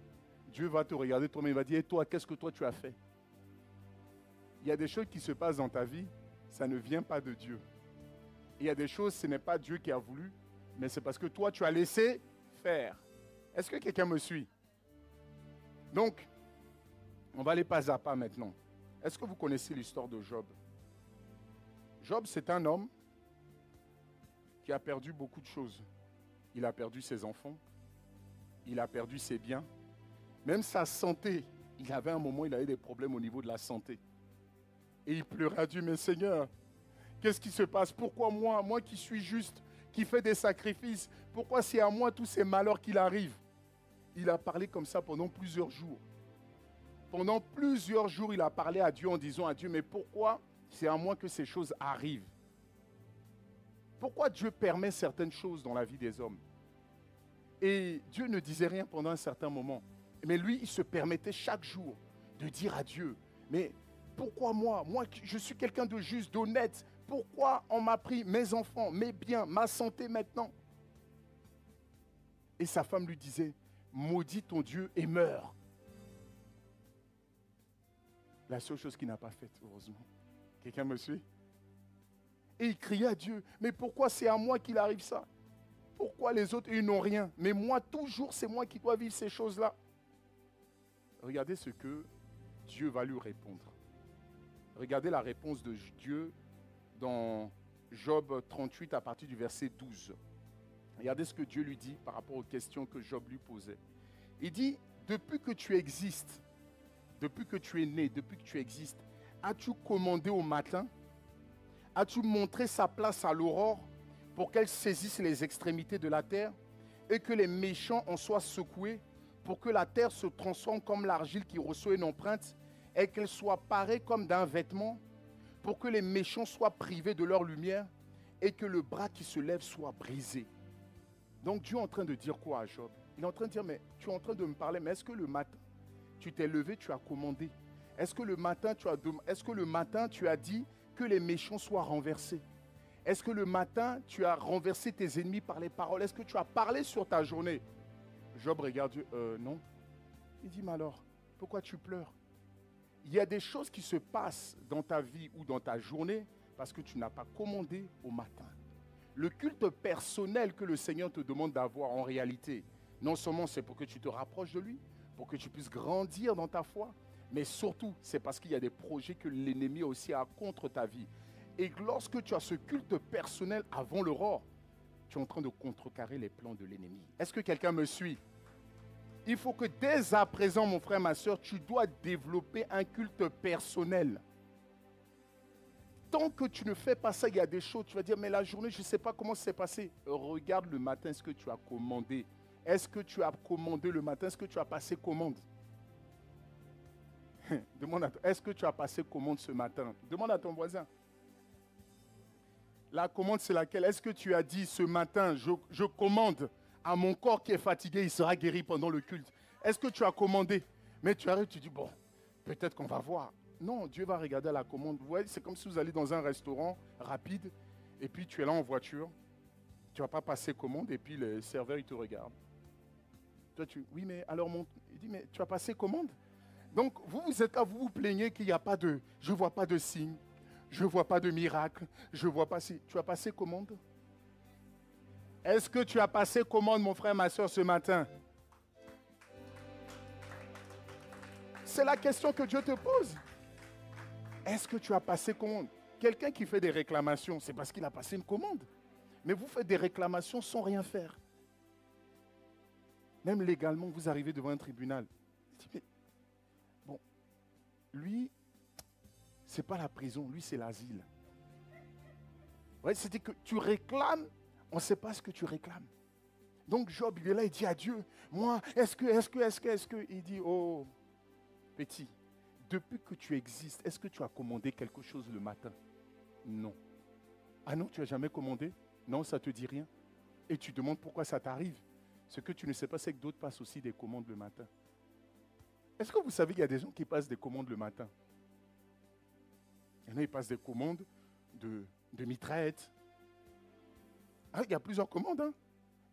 Dieu va te regarder toi-même, il va dire, et toi, qu'est-ce que toi tu as fait? Il y a des choses qui se passent dans ta vie, ça ne vient pas de Dieu. Il y a des choses, ce n'est pas Dieu qui a voulu, mais c'est parce que toi, tu as laissé faire. Est-ce que quelqu'un me suit? Donc, on va aller pas à pas maintenant. Est-ce que vous connaissez l'histoire de Job? Job, c'est un homme qui a perdu beaucoup de choses. Il a perdu ses enfants, il a perdu ses biens, même sa santé. Il avait un moment, il avait des problèmes au niveau de la santé. Et il pleurait à Dieu, mais Seigneur, qu'est-ce qui se passe? Pourquoi moi qui suis juste, qui fais des sacrifices, pourquoi c'est à moi tous ces malheurs qu'il arrive? Il a parlé comme ça pendant plusieurs jours. Pendant plusieurs jours, il a parlé à Dieu en disant à Dieu, mais pourquoi c'est à moi que ces choses arrivent? Pourquoi Dieu permet certaines choses dans la vie des hommes? Et Dieu ne disait rien pendant un certain moment. Mais lui, il se permettait chaque jour de dire à Dieu, mais pourquoi moi? Moi, je suis quelqu'un de juste, d'honnête. Pourquoi on m'a pris mes enfants, mes biens, ma santé maintenant? Et sa femme lui disait, maudis ton Dieu et meurs. La seule chose qu'il n'a pas faite, heureusement. Quelqu'un me suit? Et il criait à Dieu, mais pourquoi c'est à moi qu'il arrive ça? Pourquoi les autres, ils n'ont rien? Mais moi, toujours, c'est moi qui dois vivre ces choses-là. Regardez ce que Dieu va lui répondre. Regardez la réponse de Dieu dans Job 38 à partir du verset 12. Regardez ce que Dieu lui dit par rapport aux questions que Job lui posait. Il dit, depuis que tu existes, depuis que tu es né, depuis que tu existes, as-tu commandé au matin? As-tu montré sa place à l'aurore pour qu'elle saisisse les extrémités de la terre et que les méchants en soient secoués, pour que la terre se transforme comme l'argile qui reçoit une empreinte et qu'elle soit parée comme d'un vêtement, pour que les méchants soient privés de leur lumière et que le bras qui se lève soit brisé? Donc Dieu est en train de dire quoi à Job? Il est en train de dire, mais tu es en train de me parler, mais est-ce que le matin, tu t'es levé, tu as commandé? Est-ce que le matin, tu as dit que les méchants soient renversés? Est-ce que le matin, tu as renversé tes ennemis par les paroles? Est-ce que tu as parlé sur ta journée? Job regarde Dieu, non. Il dit, mais alors, pourquoi tu pleures? Il y a des choses qui se passent dans ta vie ou dans ta journée parce que tu n'as pas commandé au matin. Le culte personnel que le Seigneur te demande d'avoir en réalité, non seulement c'est pour que tu te rapproches de lui, pour que tu puisses grandir dans ta foi, mais surtout c'est parce qu'il y a des projets que l'ennemi aussi a contre ta vie. Et lorsque tu as ce culte personnel avant l'aurore, tu es en train de contrecarrer les plans de l'ennemi. Est-ce que quelqu'un me suit? Il faut que dès à présent, mon frère, ma soeur, tu dois développer un culte personnel. Tant que tu ne fais pas ça, il y a des choses, tu vas dire, mais la journée, je ne sais pas comment c'est passé. Regarde le matin, est-ce que tu as commandé? Est-ce que tu as commandé le matin? Est-ce que tu as passé commande? Demande à toi, est-ce que tu as passé commande ce matin? Demande à ton voisin. La commande, c'est laquelle? Est-ce que tu as dit ce matin, je commande à mon corps qui est fatigué, il sera guéri pendant le culte? Est-ce que tu as commandé? Mais tu arrives, tu dis, bon, peut-être qu'on va voir. Non, Dieu va regarder à la commande. Vous voyez, c'est comme si vous allez dans un restaurant rapide et puis tu es là en voiture. Tu ne vas pas passer commande et puis le serveur, il te regarde. Toi, oui, mais alors, il dit, mais tu as passé commande? Donc, vous êtes là, vous vous plaignez qu'il n'y a pas de, je ne vois pas de signe, je ne vois pas de miracle, je ne vois pas si. Tu as passé commande? Est-ce que tu as passé commande, mon frère, ma soeur, ce matin? C'est la question que Dieu te pose. Est-ce que tu as passé commande? Quelqu'un qui fait des réclamations, c'est parce qu'il a passé une commande. Mais vous faites des réclamations sans rien faire. Même légalement, vous arrivez devant un tribunal. Bon, lui, ce n'est pas la prison, lui, c'est l'asile. Ouais, c'est-à-dire que tu réclames, on ne sait pas ce que tu réclames. Donc Job, il est là, il dit à Dieu, moi, est-ce que, il dit, oh, petit, depuis que tu existes, est-ce que tu as commandé quelque chose le matin? Non. Ah non, tu n'as jamais commandé? Non, ça ne te dit rien. Et tu demandes pourquoi ça t'arrive. Ce que tu ne sais pas, c'est que d'autres passent aussi des commandes le matin. Est-ce que vous savez qu'il y a des gens qui passent des commandes le matin? Il y en a, ils passent des commandes de mitraillettes. Ah, il y a plusieurs commandes, hein?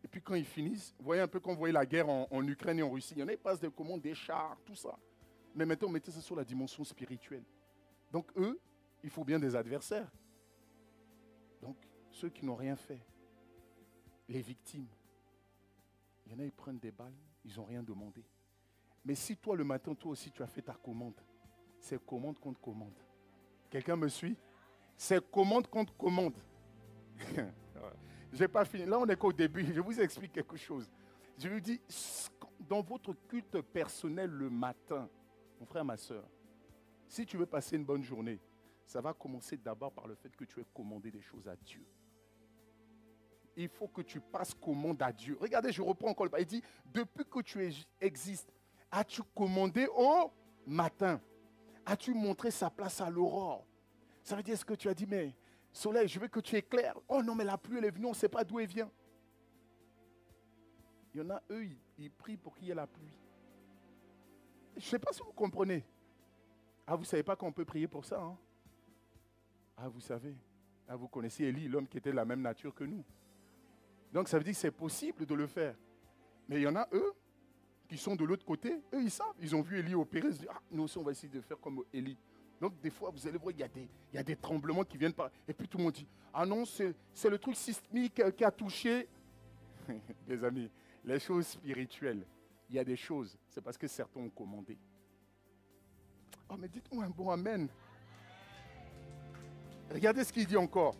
Et puis quand ils finissent, vous voyez un peu quand vous voyez la guerre en Ukraine et en Russie, il y en a, ils passent des commandes, des chars, tout ça. Mais maintenant, mettez ça sur la dimension spirituelle. Donc eux, il faut bien des adversaires. Donc, ceux qui n'ont rien fait, les victimes, il y en a, ils prennent des balles, ils n'ont rien demandé. Mais si toi, le matin, toi aussi, tu as fait ta commande, c'est commande contre commande. Quelqu'un me suit? C'est commande contre commande. Je n'ai pas fini. Là, on n'est qu'au début. Je vous explique quelque chose. Je lui dis, dans votre culte personnel le matin, mon frère, ma soeur, si tu veux passer une bonne journée, ça va commencer d'abord par le fait que tu aies commandé des choses à Dieu. Il faut que tu passes commande à Dieu. Regardez, je reprends encore le pas. Il dit, depuis que tu existes, as-tu commandé au matin? As-tu montré sa place à l'aurore? Ça veut dire ce que tu as dit, mais soleil, je veux que tu éclaires. Oh non, mais la pluie, elle est venue, on ne sait pas d'où elle vient. Il y en a, eux, ils prient pour qu'il y ait la pluie. Je ne sais pas si vous comprenez. Ah, vous ne savez pas qu'on peut prier pour ça, hein? Ah, vous savez. Ah, vous connaissez Élie, l'homme qui était de la même nature que nous. Donc, ça veut dire que c'est possible de le faire. Mais il y en a, eux, qui sont de l'autre côté. Eux, ils savent. Ils ont vu Élie opérer. Ils se disent, ah, nous aussi, on va essayer de faire comme Élie. Donc, des fois, vous allez voir, il y a des tremblements qui viennent par... Et puis, tout le monde dit, ah non, c'est le truc sismique qui a touché. Les amis, les choses spirituelles, il y a des choses, c'est parce que certains ont commandé. Oh, mais dites-moi un bon amen. Regardez ce qu'il dit encore.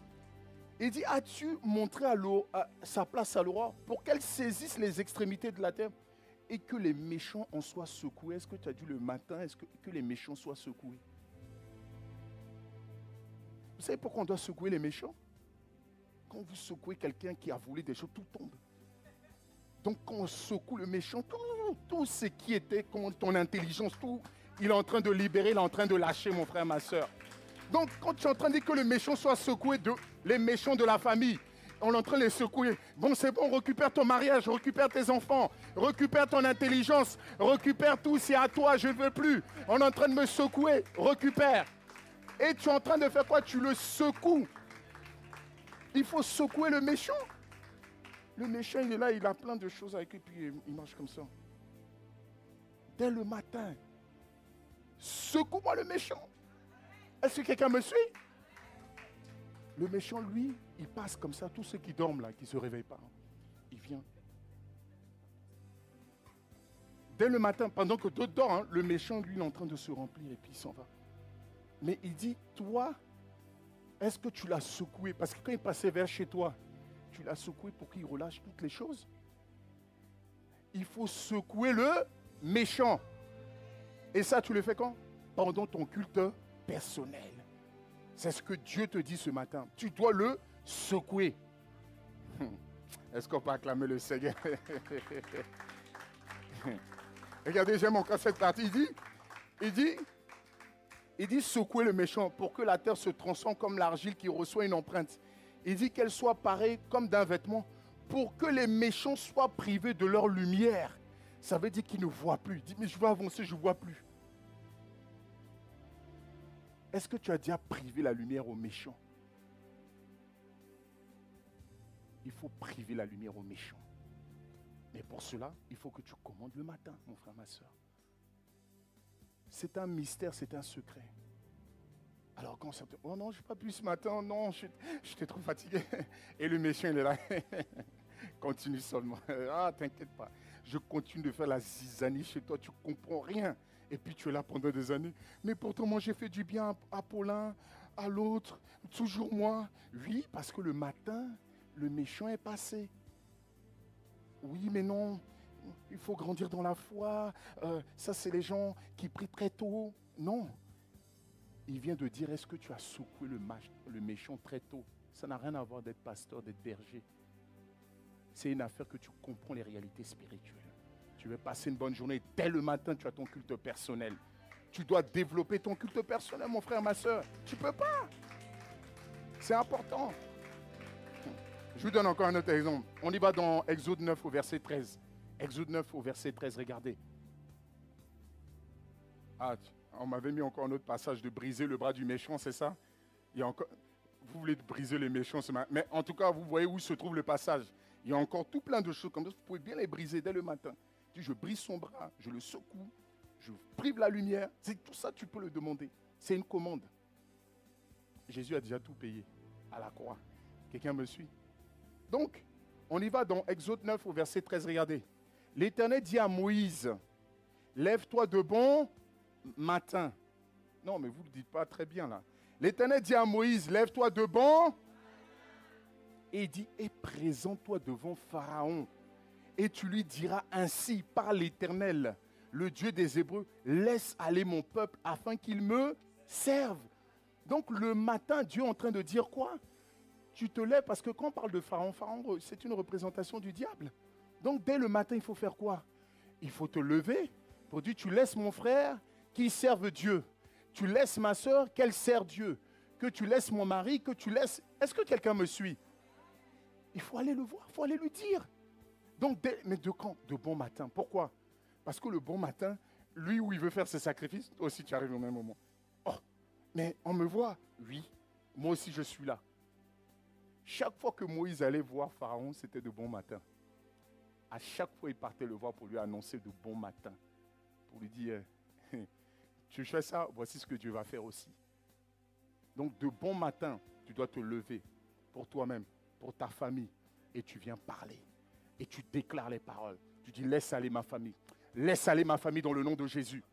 Il dit, as-tu montré à sa place à l'aurore pour qu'elle saisisse les extrémités de la terre et que les méchants en soient secoués? Est-ce que tu as dit le matin, est-ce que les méchants soient secoués? Vous savez pourquoi on doit secouer les méchants? Quand vous secouez quelqu'un qui a volé des choses, tout tombe. Donc quand on secoue le méchant, tout ce qui était contre ton intelligence, tout, il est en train de libérer, il est en train de lâcher, mon frère, ma soeur. Donc quand tu es en train de dire que le méchant soit secoué, les méchants de la famille, on est en train de les secouer. Bon, c'est bon, récupère ton mariage, récupère tes enfants, récupère ton intelligence, récupère tout, c'est à toi, je ne veux plus. On est en train de me secouer, récupère. Et tu es en train de faire quoi? Tu le secoues. Il faut secouer le méchant. Le méchant, il est là, il a plein de choses avec lui, puis il marche comme ça. Dès le matin, secoue-moi le méchant. Est-ce que quelqu'un me suit? Le méchant, lui, il passe comme ça. Tous ceux qui dorment là, qui ne se réveillent pas, il vient. Dès le matin, pendant que d'autres dorment, hein, le méchant, lui, il est en train de se remplir et puis il s'en va. Mais il dit, toi, est-ce que tu l'as secoué? Parce que quand il passait vers chez toi, tu l'as secoué pour qu'il relâche toutes les choses. Il faut secouer le méchant. Et ça, tu le fais quand? Pendant ton culte personnel. C'est ce que Dieu te dit ce matin. Tu dois le secouer. Est-ce qu'on peut acclamer le Seigneur? Regardez, j'aime encore cette partie. Il dit secouer le méchant pour que la terre se transforme comme l'argile qui reçoit une empreinte. Il dit qu'elle soit pareille comme d'un vêtement pour que les méchants soient privés de leur lumière. Ça veut dire qu'ils ne voient plus. Il dit, mais je veux avancer, je ne vois plus. Est-ce que tu as déjà privé la lumière aux méchants? Il faut priver la lumière aux méchants. Mais pour cela, il faut que tu commandes le matin, mon frère, ma soeur. C'est un mystère, c'est un secret. Alors quand certains... Oh non, je n'ai pas pu ce matin, non, j'étais trop fatigué. Et le méchant, il est là. Continue seulement. Ah, t'inquiète pas. Je continue de faire la zizanie chez toi, tu ne comprends rien. Et puis tu es là pendant des années. Mais pourtant, moi, j'ai fait du bien à Paulin, à l'autre, toujours moi. Oui, parce que le matin, le méchant est passé. Oui, mais non, il faut grandir dans la foi. Ça, c'est les gens qui prient très tôt. Non, il vient de dire, est-ce que tu as secoué le méchant très tôt? Ça n'a rien à voir d'être pasteur, d'être berger. C'est une affaire que tu comprends les réalités spirituelles. Tu veux passer une bonne journée. Dès le matin, tu as ton culte personnel. Tu dois développer ton culte personnel, mon frère, ma soeur. Tu ne peux pas. C'est important. Je vous donne encore un autre exemple. On y va dans Exode 9 au verset 13. Exode 9 au verset 13, regardez. Ah, on m'avait mis encore un autre passage de briser le bras du méchant, c'est ça? Il y a encore... Vous voulez briser les méchants ce matin. Mais en tout cas, vous voyez où se trouve le passage. Il y a encore tout plein de choses comme ça. Vous pouvez bien les briser dès le matin. Je brise son bras, je le secoue, je prive la lumière. C'est tout ça, tu peux le demander. C'est une commande. Jésus a déjà tout payé à la croix. Quelqu'un me suit? Donc, on y va dans Exode 9 au verset 13. Regardez. L'Éternel dit à Moïse, lève-toi de bon matin. Non, mais vous ne le dites pas très bien là. L'Éternel dit à Moïse, lève-toi de bon. Et il dit, et présente-toi devant Pharaon. Et tu lui diras ainsi, par l'Éternel, le Dieu des Hébreux, laisse aller mon peuple afin qu'il me serve. Donc le matin, Dieu est en train de dire quoi? Tu te lèves parce que quand on parle de Pharaon, Pharaon, c'est une représentation du diable. Donc dès le matin, il faut faire quoi? Il faut te lever pour dire, tu laisses mon frère qu'il serve Dieu. Tu laisses ma soeur qu'elle sert Dieu. Que tu laisses mon mari, que tu laisses... Est-ce que quelqu'un me suit? Il faut aller le voir, il faut aller lui dire. Donc, mais de quand? De bon matin. Pourquoi? Parce que le bon matin, lui où il veut faire ses sacrifices, toi aussi tu arrives au même moment. Oh, mais on me voit? Oui, moi aussi je suis là. Chaque fois que Moïse allait voir Pharaon, c'était de bon matin. À chaque fois, il partait le voir pour lui annoncer de bon matin. Pour lui dire, tu fais ça, voici ce que Dieu va faire aussi. Donc, de bon matin, tu dois te lever pour toi-même, pour ta famille, et tu viens parler. Et tu déclares les paroles. Tu dis, laisse aller ma famille. Laisse aller ma famille dans le nom de Jésus.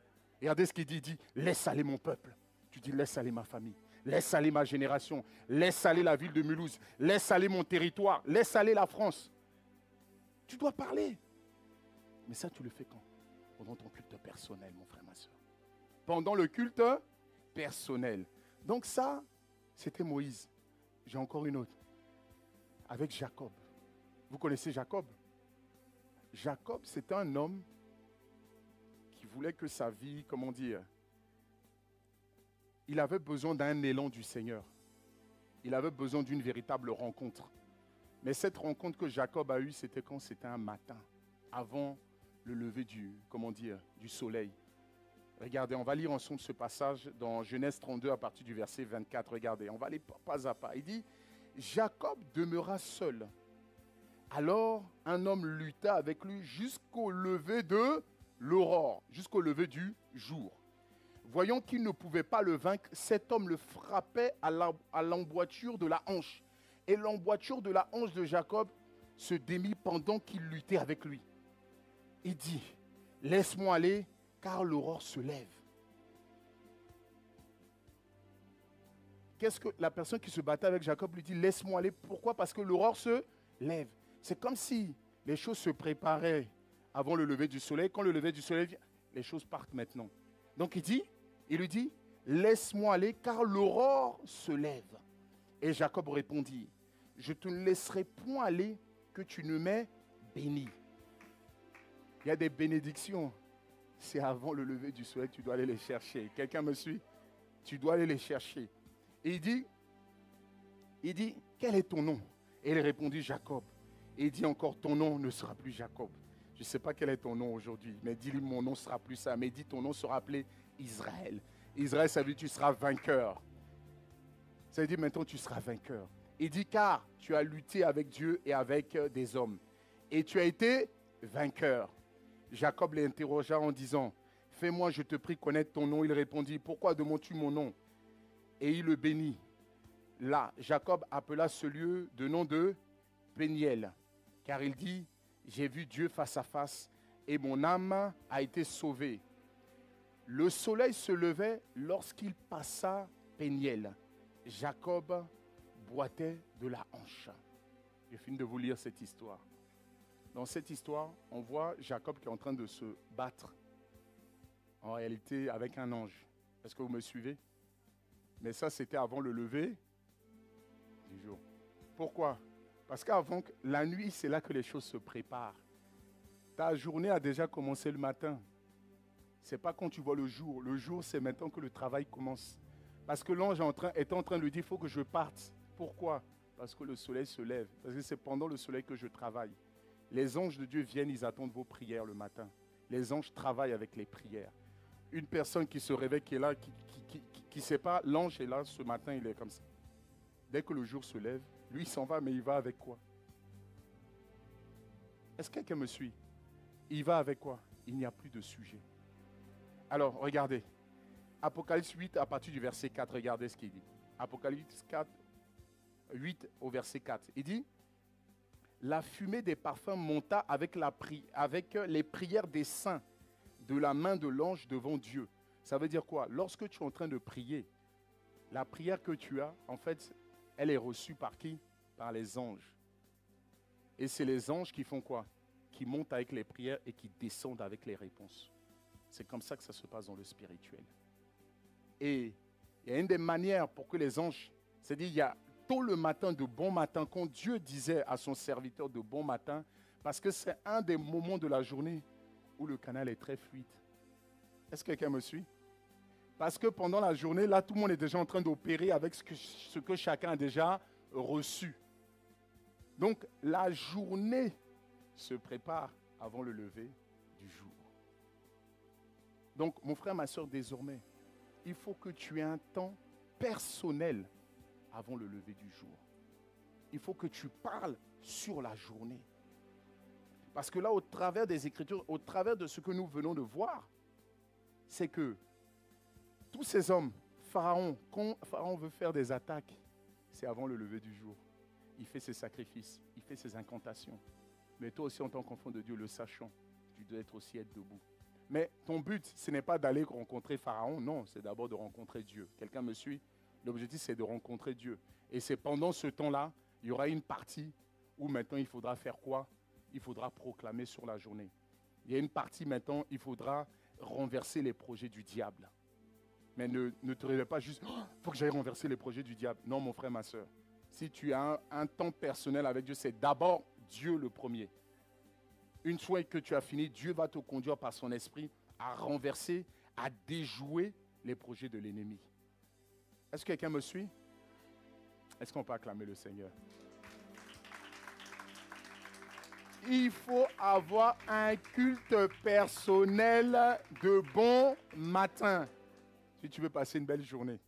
Et regardez ce qu'il dit. Il dit, laisse aller mon peuple. Tu dis, laisse aller ma famille. Laisse aller ma génération. Laisse aller la ville de Mulhouse. Laisse aller mon territoire. Laisse aller la France. Tu dois parler. Mais ça, tu le fais quand? Pendant ton culte personnel, mon frère, ma soeur. Pendant le culte personnel. Donc ça, c'était Moïse. J'ai encore une autre. Avec Jacob. Vous connaissez Jacob? Jacob, c'était un homme qui voulait que sa vie, comment dire, il avait besoin d'un élan du Seigneur. Il avait besoin d'une véritable rencontre. Mais cette rencontre que Jacob a eue, c'était quand? C'était un matin, avant le lever du soleil. Regardez, on va lire ensemble ce passage dans Genèse 32 à partir du verset 24. Regardez, on va aller pas à pas. Il dit, Jacob demeura seul. Alors, un homme lutta avec lui jusqu'au lever de l'aurore, jusqu'au lever du jour. Voyant qu'il ne pouvait pas le vaincre, cet homme le frappait à l'emboîture de la hanche. Et l'emboîture de la hanche de Jacob se démit pendant qu'il luttait avec lui. Il dit, laisse-moi aller, car l'aurore se lève. Qu'est-ce que la personne qui se battait avec Jacob lui dit, laisse-moi aller. Pourquoi? Parce que l'aurore se lève. C'est comme si les choses se préparaient avant le lever du soleil. Quand le lever du soleil vient, les choses partent maintenant. Donc il lui dit, laisse-moi aller car l'aurore se lève. Et Jacob répondit, je te laisserai point aller que tu ne m'aies béni. Il y a des bénédictions. C'est avant le lever du soleil que tu dois aller les chercher. Quelqu'un me suit? Tu dois aller les chercher. Et il dit, quel est ton nom? Et il répondit, Jacob. Et il dit encore, ton nom ne sera plus Jacob. Je ne sais pas quel est ton nom aujourd'hui, mais dis-lui, mon nom ne sera plus ça. Mais dis, ton nom sera appelé Israël. Israël, ça veut dire, tu seras vainqueur. Ça veut dire, maintenant, tu seras vainqueur. Il dit, car tu as lutté avec Dieu et avec des hommes. Et tu as été vainqueur. Jacob l'interrogea en disant, fais-moi, je te prie, connaître ton nom. Il répondit, pourquoi demandes-tu mon nom? Et il le bénit. Là, Jacob appela ce lieu de nom de Péniel, car il dit, j'ai vu Dieu face à face et mon âme a été sauvée. Le soleil se levait lorsqu'il passa Péniel. Jacob boitait de la hanche. Je finis de vous lire cette histoire. Dans cette histoire, on voit Jacob qui est en train de se battre, en réalité avec un ange. Est-ce que vous me suivez? Mais ça, c'était avant le lever du jour. Pourquoi? Parce qu'avant, la nuit, c'est là que les choses se préparent. Ta journée a déjà commencé le matin. Ce n'est pas quand tu vois le jour. Le jour, c'est maintenant que le travail commence. Parce que l'ange est en train de lui dire, il faut que je parte. Pourquoi? Parce que le soleil se lève. Parce que c'est pendant le soleil que je travaille. Les anges de Dieu viennent, ils attendent vos prières le matin. Les anges travaillent avec les prières. Une personne qui se réveille, qui est là, qui ne sait pas, l'ange est là ce matin, il est comme ça. Dès que le jour se lève, lui, il s'en va, mais il va avec quoi? Est-ce que quelqu'un me suit? Il va avec quoi? Il n'y a plus de sujet. Alors, regardez. Apocalypse 8, à partir du verset 4, regardez ce qu'il dit. Apocalypse 4, 8 au verset 4. Il dit, la fumée des parfums monta avec les prières des saints de la main de l'ange devant Dieu. Ça veut dire quoi? Lorsque tu es en train de prier, la prière que tu as, en fait, elle est reçue par qui? Par les anges. Et c'est les anges qui font quoi? Qui montent avec les prières et qui descendent avec les réponses. C'est comme ça que ça se passe dans le spirituel. Et il y a une des manières pour que les anges, c'est-à-dire il y a tôt le matin, de bon matin, quand Dieu disait à son serviteur de bon matin, parce que c'est un des moments de la journée où le canal est très fluide. Est-ce que quelqu'un me suit? Parce que pendant la journée, là, tout le monde est déjà en train d'opérer avec ce que chacun a déjà reçu. Donc, la journée se prépare avant le lever du jour. Donc, mon frère, ma soeur, désormais, il faut que tu aies un temps personnel avant le lever du jour. Il faut que tu parles sur la journée. Parce que là, au travers des Écritures, au travers de ce que nous venons de voir, c'est que tous ces hommes, Pharaon, quand Pharaon veut faire des attaques, c'est avant le lever du jour. Il fait ses sacrifices, il fait ses incantations. Mais toi aussi, en tant qu'enfant de Dieu, le sachant, tu dois aussi être debout. Mais ton but, ce n'est pas d'aller rencontrer Pharaon, non, c'est d'abord de rencontrer Dieu. Quelqu'un me suit? L'objectif, c'est de rencontrer Dieu. Et c'est pendant ce temps-là, il y aura une partie où maintenant il faudra faire quoi? Il faudra proclamer sur la journée. Il y a une partie maintenant, il faudra renverser les projets du diable. Mais ne te réveille pas juste, il faut que j'aille renverser les projets du diable. Non, mon frère, ma soeur. Si tu as un temps personnel avec Dieu, c'est d'abord Dieu le premier. Une fois que tu as fini, Dieu va te conduire par son esprit à renverser, à déjouer les projets de l'ennemi. Est-ce que quelqu'un me suit? Est-ce qu'on peut acclamer le Seigneur? Il faut avoir un culte personnel de bon matin. Si tu veux passer une belle journée.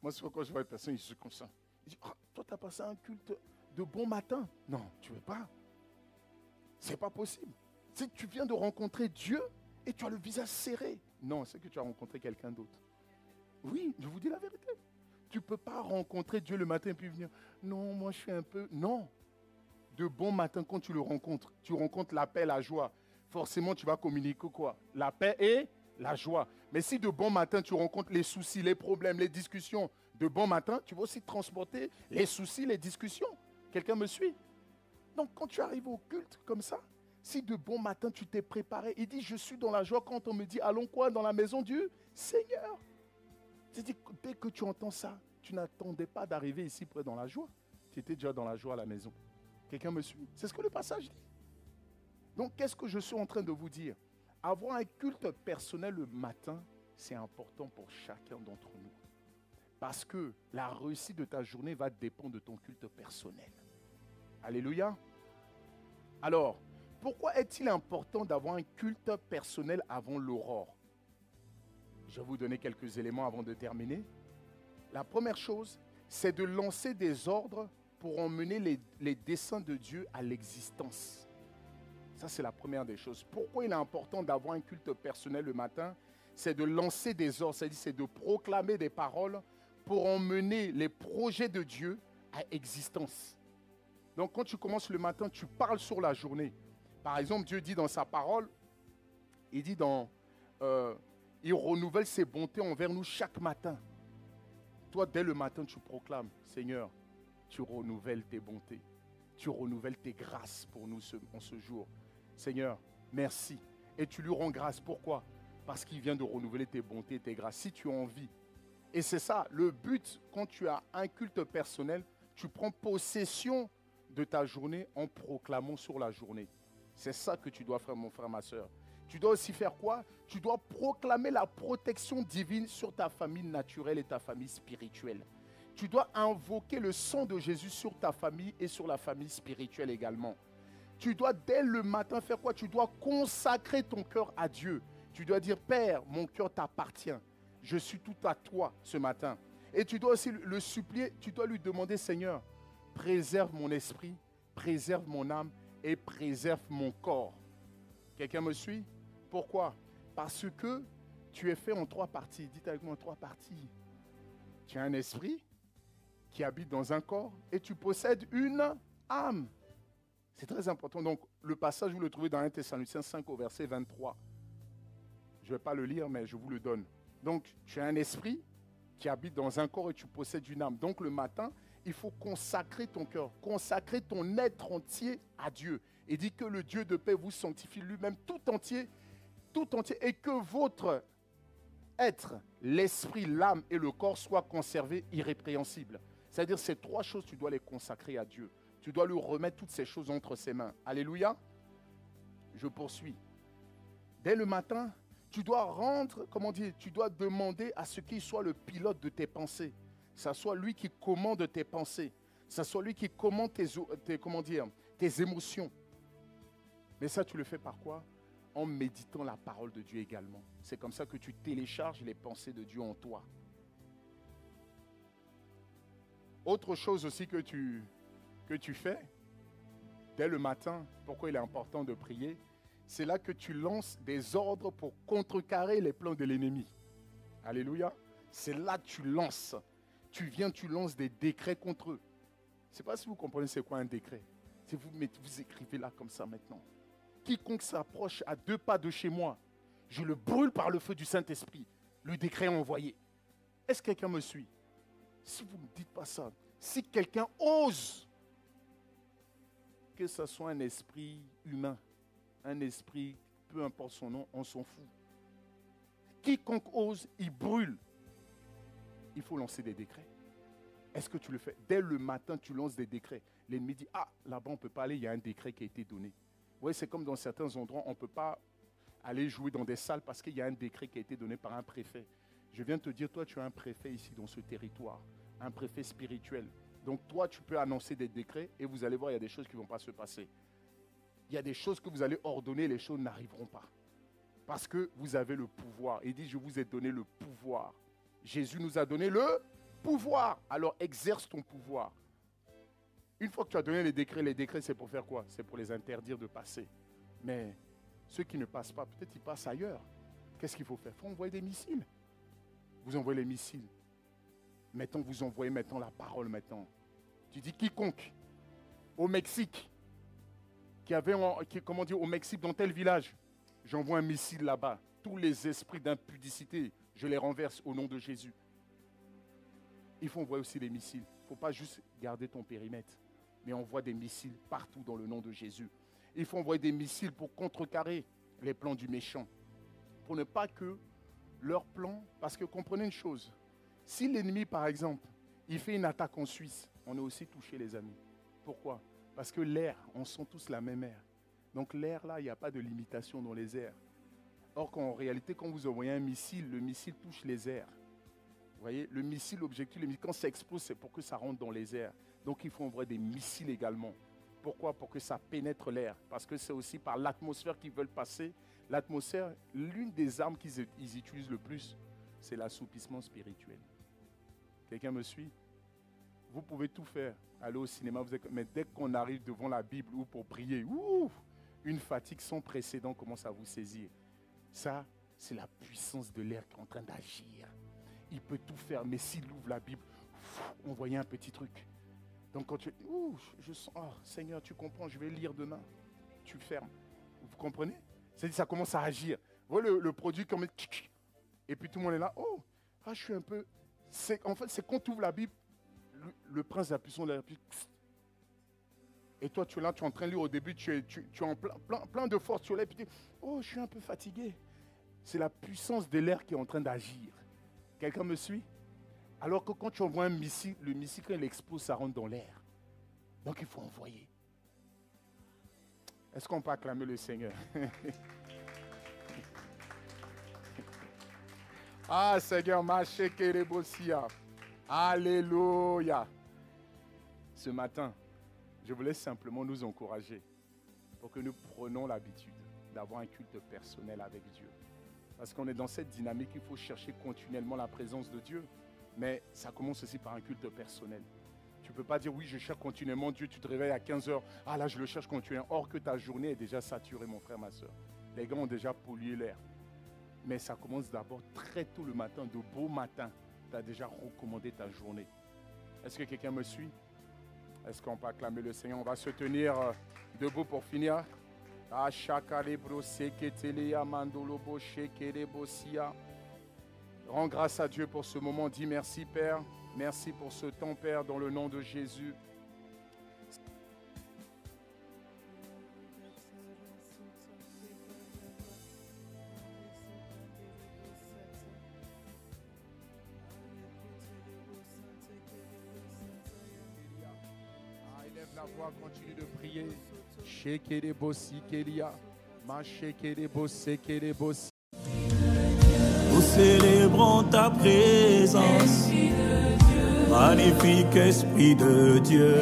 Moi, c'est quand je vois une personne, il se concentre. Il dit, toi, tu as passé un culte de bon matin. Non, tu ne veux pas. C'est pas possible. C'est que tu viens de rencontrer Dieu et tu as le visage serré. Non, c'est que tu as rencontré quelqu'un d'autre. Oui, je vous dis la vérité. Tu ne peux pas rencontrer Dieu le matin et puis venir. Non, moi je suis un peu... Non. De bon matin, quand tu le rencontres, tu rencontres la paix, la joie. Forcément, tu vas communiquer quoi? La paix et la joie. Mais si de bon matin, tu rencontres les soucis, les problèmes, les discussions, de bon matin, tu vas aussi transporter les soucis, les discussions. Quelqu'un me suit? Donc, quand tu arrives au culte comme ça, si de bon matin, tu t'es préparé, il dit, je suis dans la joie quand on me dit, allons quoi dans la maison du Seigneur? C'est-à-dire, dès que tu entends ça, tu n'attendais pas d'arriver ici près dans la joie. Tu étais déjà dans la joie à la maison. Quelqu'un me suit? C'est ce que le passage dit. Donc, qu'est-ce que je suis en train de vous dire? Avoir un culte personnel le matin, c'est important pour chacun d'entre nous. Parce que la réussite de ta journée va dépendre de ton culte personnel. Alléluia. Alors, pourquoi est-il important d'avoir un culte personnel avant l'aurore? Je vais vous donner quelques éléments avant de terminer. La première chose, c'est de lancer des ordres pour emmener les desseins de Dieu à l'existence. Ça, c'est la première des choses. Pourquoi il est important d'avoir un culte personnel le matin? C'est de lancer des ordres, c'est-à-dire c'est de proclamer des paroles pour emmener les projets de Dieu à existence. Donc, quand tu commences le matin, tu parles sur la journée. Par exemple, Dieu dit dans sa parole, il dit il renouvelle ses bontés envers nous chaque matin. Toi, dès le matin, tu proclames, Seigneur, tu renouvelles tes bontés. Tu renouvelles tes grâces pour nous en ce jour. Seigneur, merci. Et tu lui rends grâce. Pourquoi? Parce qu'il vient de renouveler tes bontés et tes grâces. Si tu as envie Et c'est ça, le but, quand tu as un culte personnel, tu prends possession de ta journée en proclamant sur la journée. C'est ça que tu dois faire, mon frère, ma soeur. Tu dois aussi faire quoi? Tu dois proclamer la protection divine sur ta famille naturelle et ta famille spirituelle. Tu dois invoquer le sang de Jésus sur ta famille et sur la famille spirituelle également. Tu dois dès le matin faire quoi? Tu dois consacrer ton cœur à Dieu. Tu dois dire, Père, mon cœur t'appartient. Je suis tout à toi ce matin. Et tu dois aussi le supplier, tu dois lui demander, Seigneur, préserve mon esprit, préserve mon âme et préserve mon corps. Quelqu'un me suit? Pourquoi? Parce que tu es fait en 3 parties. Dites avec moi, en 3 parties. Tu as un esprit qui habite dans un corps et tu possèdes une âme. C'est très important. Donc, le passage, vous le trouvez dans 1 Thessaloniciens 5 au verset 23. Je ne vais pas le lire, mais je vous le donne. Donc, tu as un esprit qui habite dans un corps et tu possèdes une âme. Donc, le matin, il faut consacrer ton cœur, consacrer ton être entier à Dieu. Et dit que le Dieu de paix vous sanctifie lui-même tout entier, et que votre être, l'esprit, l'âme et le corps soient conservés irrépréhensibles. C'est-à-dire ces 3 choses, tu dois les consacrer à Dieu. Tu dois lui remettre toutes ces choses entre ses mains. Alléluia. Je poursuis. Dès le matin, tu dois rendre, tu dois demander à ce qu'il soit le pilote de tes pensées. Que ce soit lui qui commande tes pensées. Que ce soit lui qui commande tes émotions. Mais ça, tu le fais par quoi? En méditant la parole de Dieu également. C'est comme ça que tu télécharges les pensées de Dieu en toi. Autre chose aussi que tu fais, dès le matin, pourquoi il est important de prier, c'est là que tu lances des ordres pour contrecarrer les plans de l'ennemi. Alléluia. C'est là que tu lances. Tu lances des décrets contre eux. Je ne sais pas si vous comprenez c'est quoi un décret. Si vous écrivez là comme ça maintenant. Quiconque s'approche à 2 pas de chez moi, je le brûle par le feu du Saint-Esprit. Le décret est envoyé. Est-ce que quelqu'un me suit? Si vous ne dites pas ça, si quelqu'un ose, que ce soit un esprit humain, un esprit, peu importe son nom, on s'en fout. Quiconque ose, il brûle. Il faut lancer des décrets. Est-ce que tu le fais? Dès le matin, tu lances des décrets. L'ennemi dit, ah, là-bas, on ne peut pas aller, il y a un décret qui a été donné. Oui, c'est comme dans certains endroits, on ne peut pas aller jouer dans des salles parce qu'il y a un décret qui a été donné par un préfet. Je viens de te dire, toi, tu as un préfet ici dans ce territoire, un préfet spirituel. Donc, toi, tu peux annoncer des décrets et vous allez voir, il y a des choses qui ne vont pas se passer. Il y a des choses que vous allez ordonner, les choses n'arriveront pas. Parce que vous avez le pouvoir. Il dit, je vous ai donné le pouvoir. Jésus nous a donné le pouvoir. Alors, exerce ton pouvoir. Une fois que tu as donné les décrets, c'est pour faire quoi? C'est pour les interdire de passer. Mais ceux qui ne passent pas, peut-être ils passent ailleurs. Qu'est-ce qu'il faut faire? Il faut envoyer des missiles. Vous envoyez les missiles. Mettons, vous envoyez maintenant la parole maintenant. Tu dis quiconque au Mexique, au Mexique, dans tel village, j'envoie un missile là-bas. Tous les esprits d'impudicité, je les renverse au nom de Jésus. Il faut envoyer aussi les missiles. Il ne faut pas juste garder ton périmètre, mais on envoie des missiles partout dans le nom de Jésus. Il faut envoyer des missiles pour contrecarrer les plans du méchant. Pour ne pas que leurs plans... Parce que comprenez une chose. Si l'ennemi, par exemple, il fait une attaque en Suisse, on est aussi touché, les amis. Pourquoi? Parce que l'air, on sent tous la même air. Donc l'air, là, il n'y a pas de limitation dans les airs. Or qu'en réalité, quand vous envoyez un missile, le missile touche les airs. Vous voyez, le missile, l'objectif, quand ça explose, c'est pour que ça rentre dans les airs. Donc il faut envoyer des missiles également. Pourquoi? Pour que ça pénètre l'air. Parce que c'est aussi par l'atmosphère qu'ils veulent passer. L'atmosphère, l'une des armes qu'ils utilisent le plus, c'est l'assoupissement spirituel. Quelqu'un me suit? Vous pouvez tout faire. Aller au cinéma, mais dès qu'on arrive devant la Bible ou pour prier, une fatigue sans précédent commence à vous saisir. Ça, c'est la puissance de l'air qui est en train d'agir. Il peut tout faire, mais s'il ouvre la Bible, on voyait un petit truc. Donc quand tu... je sens, oh Seigneur, tu comprends, je vais lire demain. Tu fermes. Vous comprenez? C'est-à-dire ça commence à agir. Vous voyez le produit comme... Et puis tout le monde est là, je suis un peu... En fait, c'est quand tu ouvres la Bible, le prince de la puissance de la Bible. Et toi, tu es là, tu es en train de lire au début, tu es en plein de force, tu es là, et puis tu dis, je suis un peu fatigué. C'est la puissance de l'air qui est en train d'agir. Quelqu'un me suit? Alors que quand tu envoies un missile, le missile, quand il explose, ça rentre dans l'air. Donc il faut envoyer. Est-ce qu'on peut acclamer le Seigneur? Ah, Seigneur, alléluia. Ce matin, je voulais simplement nous encourager pour que nous prenions l'habitude d'avoir un culte personnel avec Dieu. Parce qu'on est dans cette dynamique, il faut chercher continuellement la présence de Dieu. Mais ça commence aussi par un culte personnel. Tu ne peux pas dire, oui, je cherche continuellement Dieu, tu te réveilles à 15 h. Ah là, je le cherche continuellement. Or que ta journée est déjà saturée, mon frère, ma soeur. Les gars ont déjà pollué l'air. Mais ça commence d'abord très tôt le matin, de beau matin. Tu as déjà recommandé ta journée. Est-ce que quelqu'un me suit? Est-ce qu'on peut acclamer le Seigneur? On va se tenir debout pour finir. Rends grâce à Dieu pour ce moment. Dis merci, Père. Merci pour ce temps, Père, dans le nom de Jésus. Élève la voix, continue de prier. Nous célébrons ta présence. Magnifique Esprit de Dieu.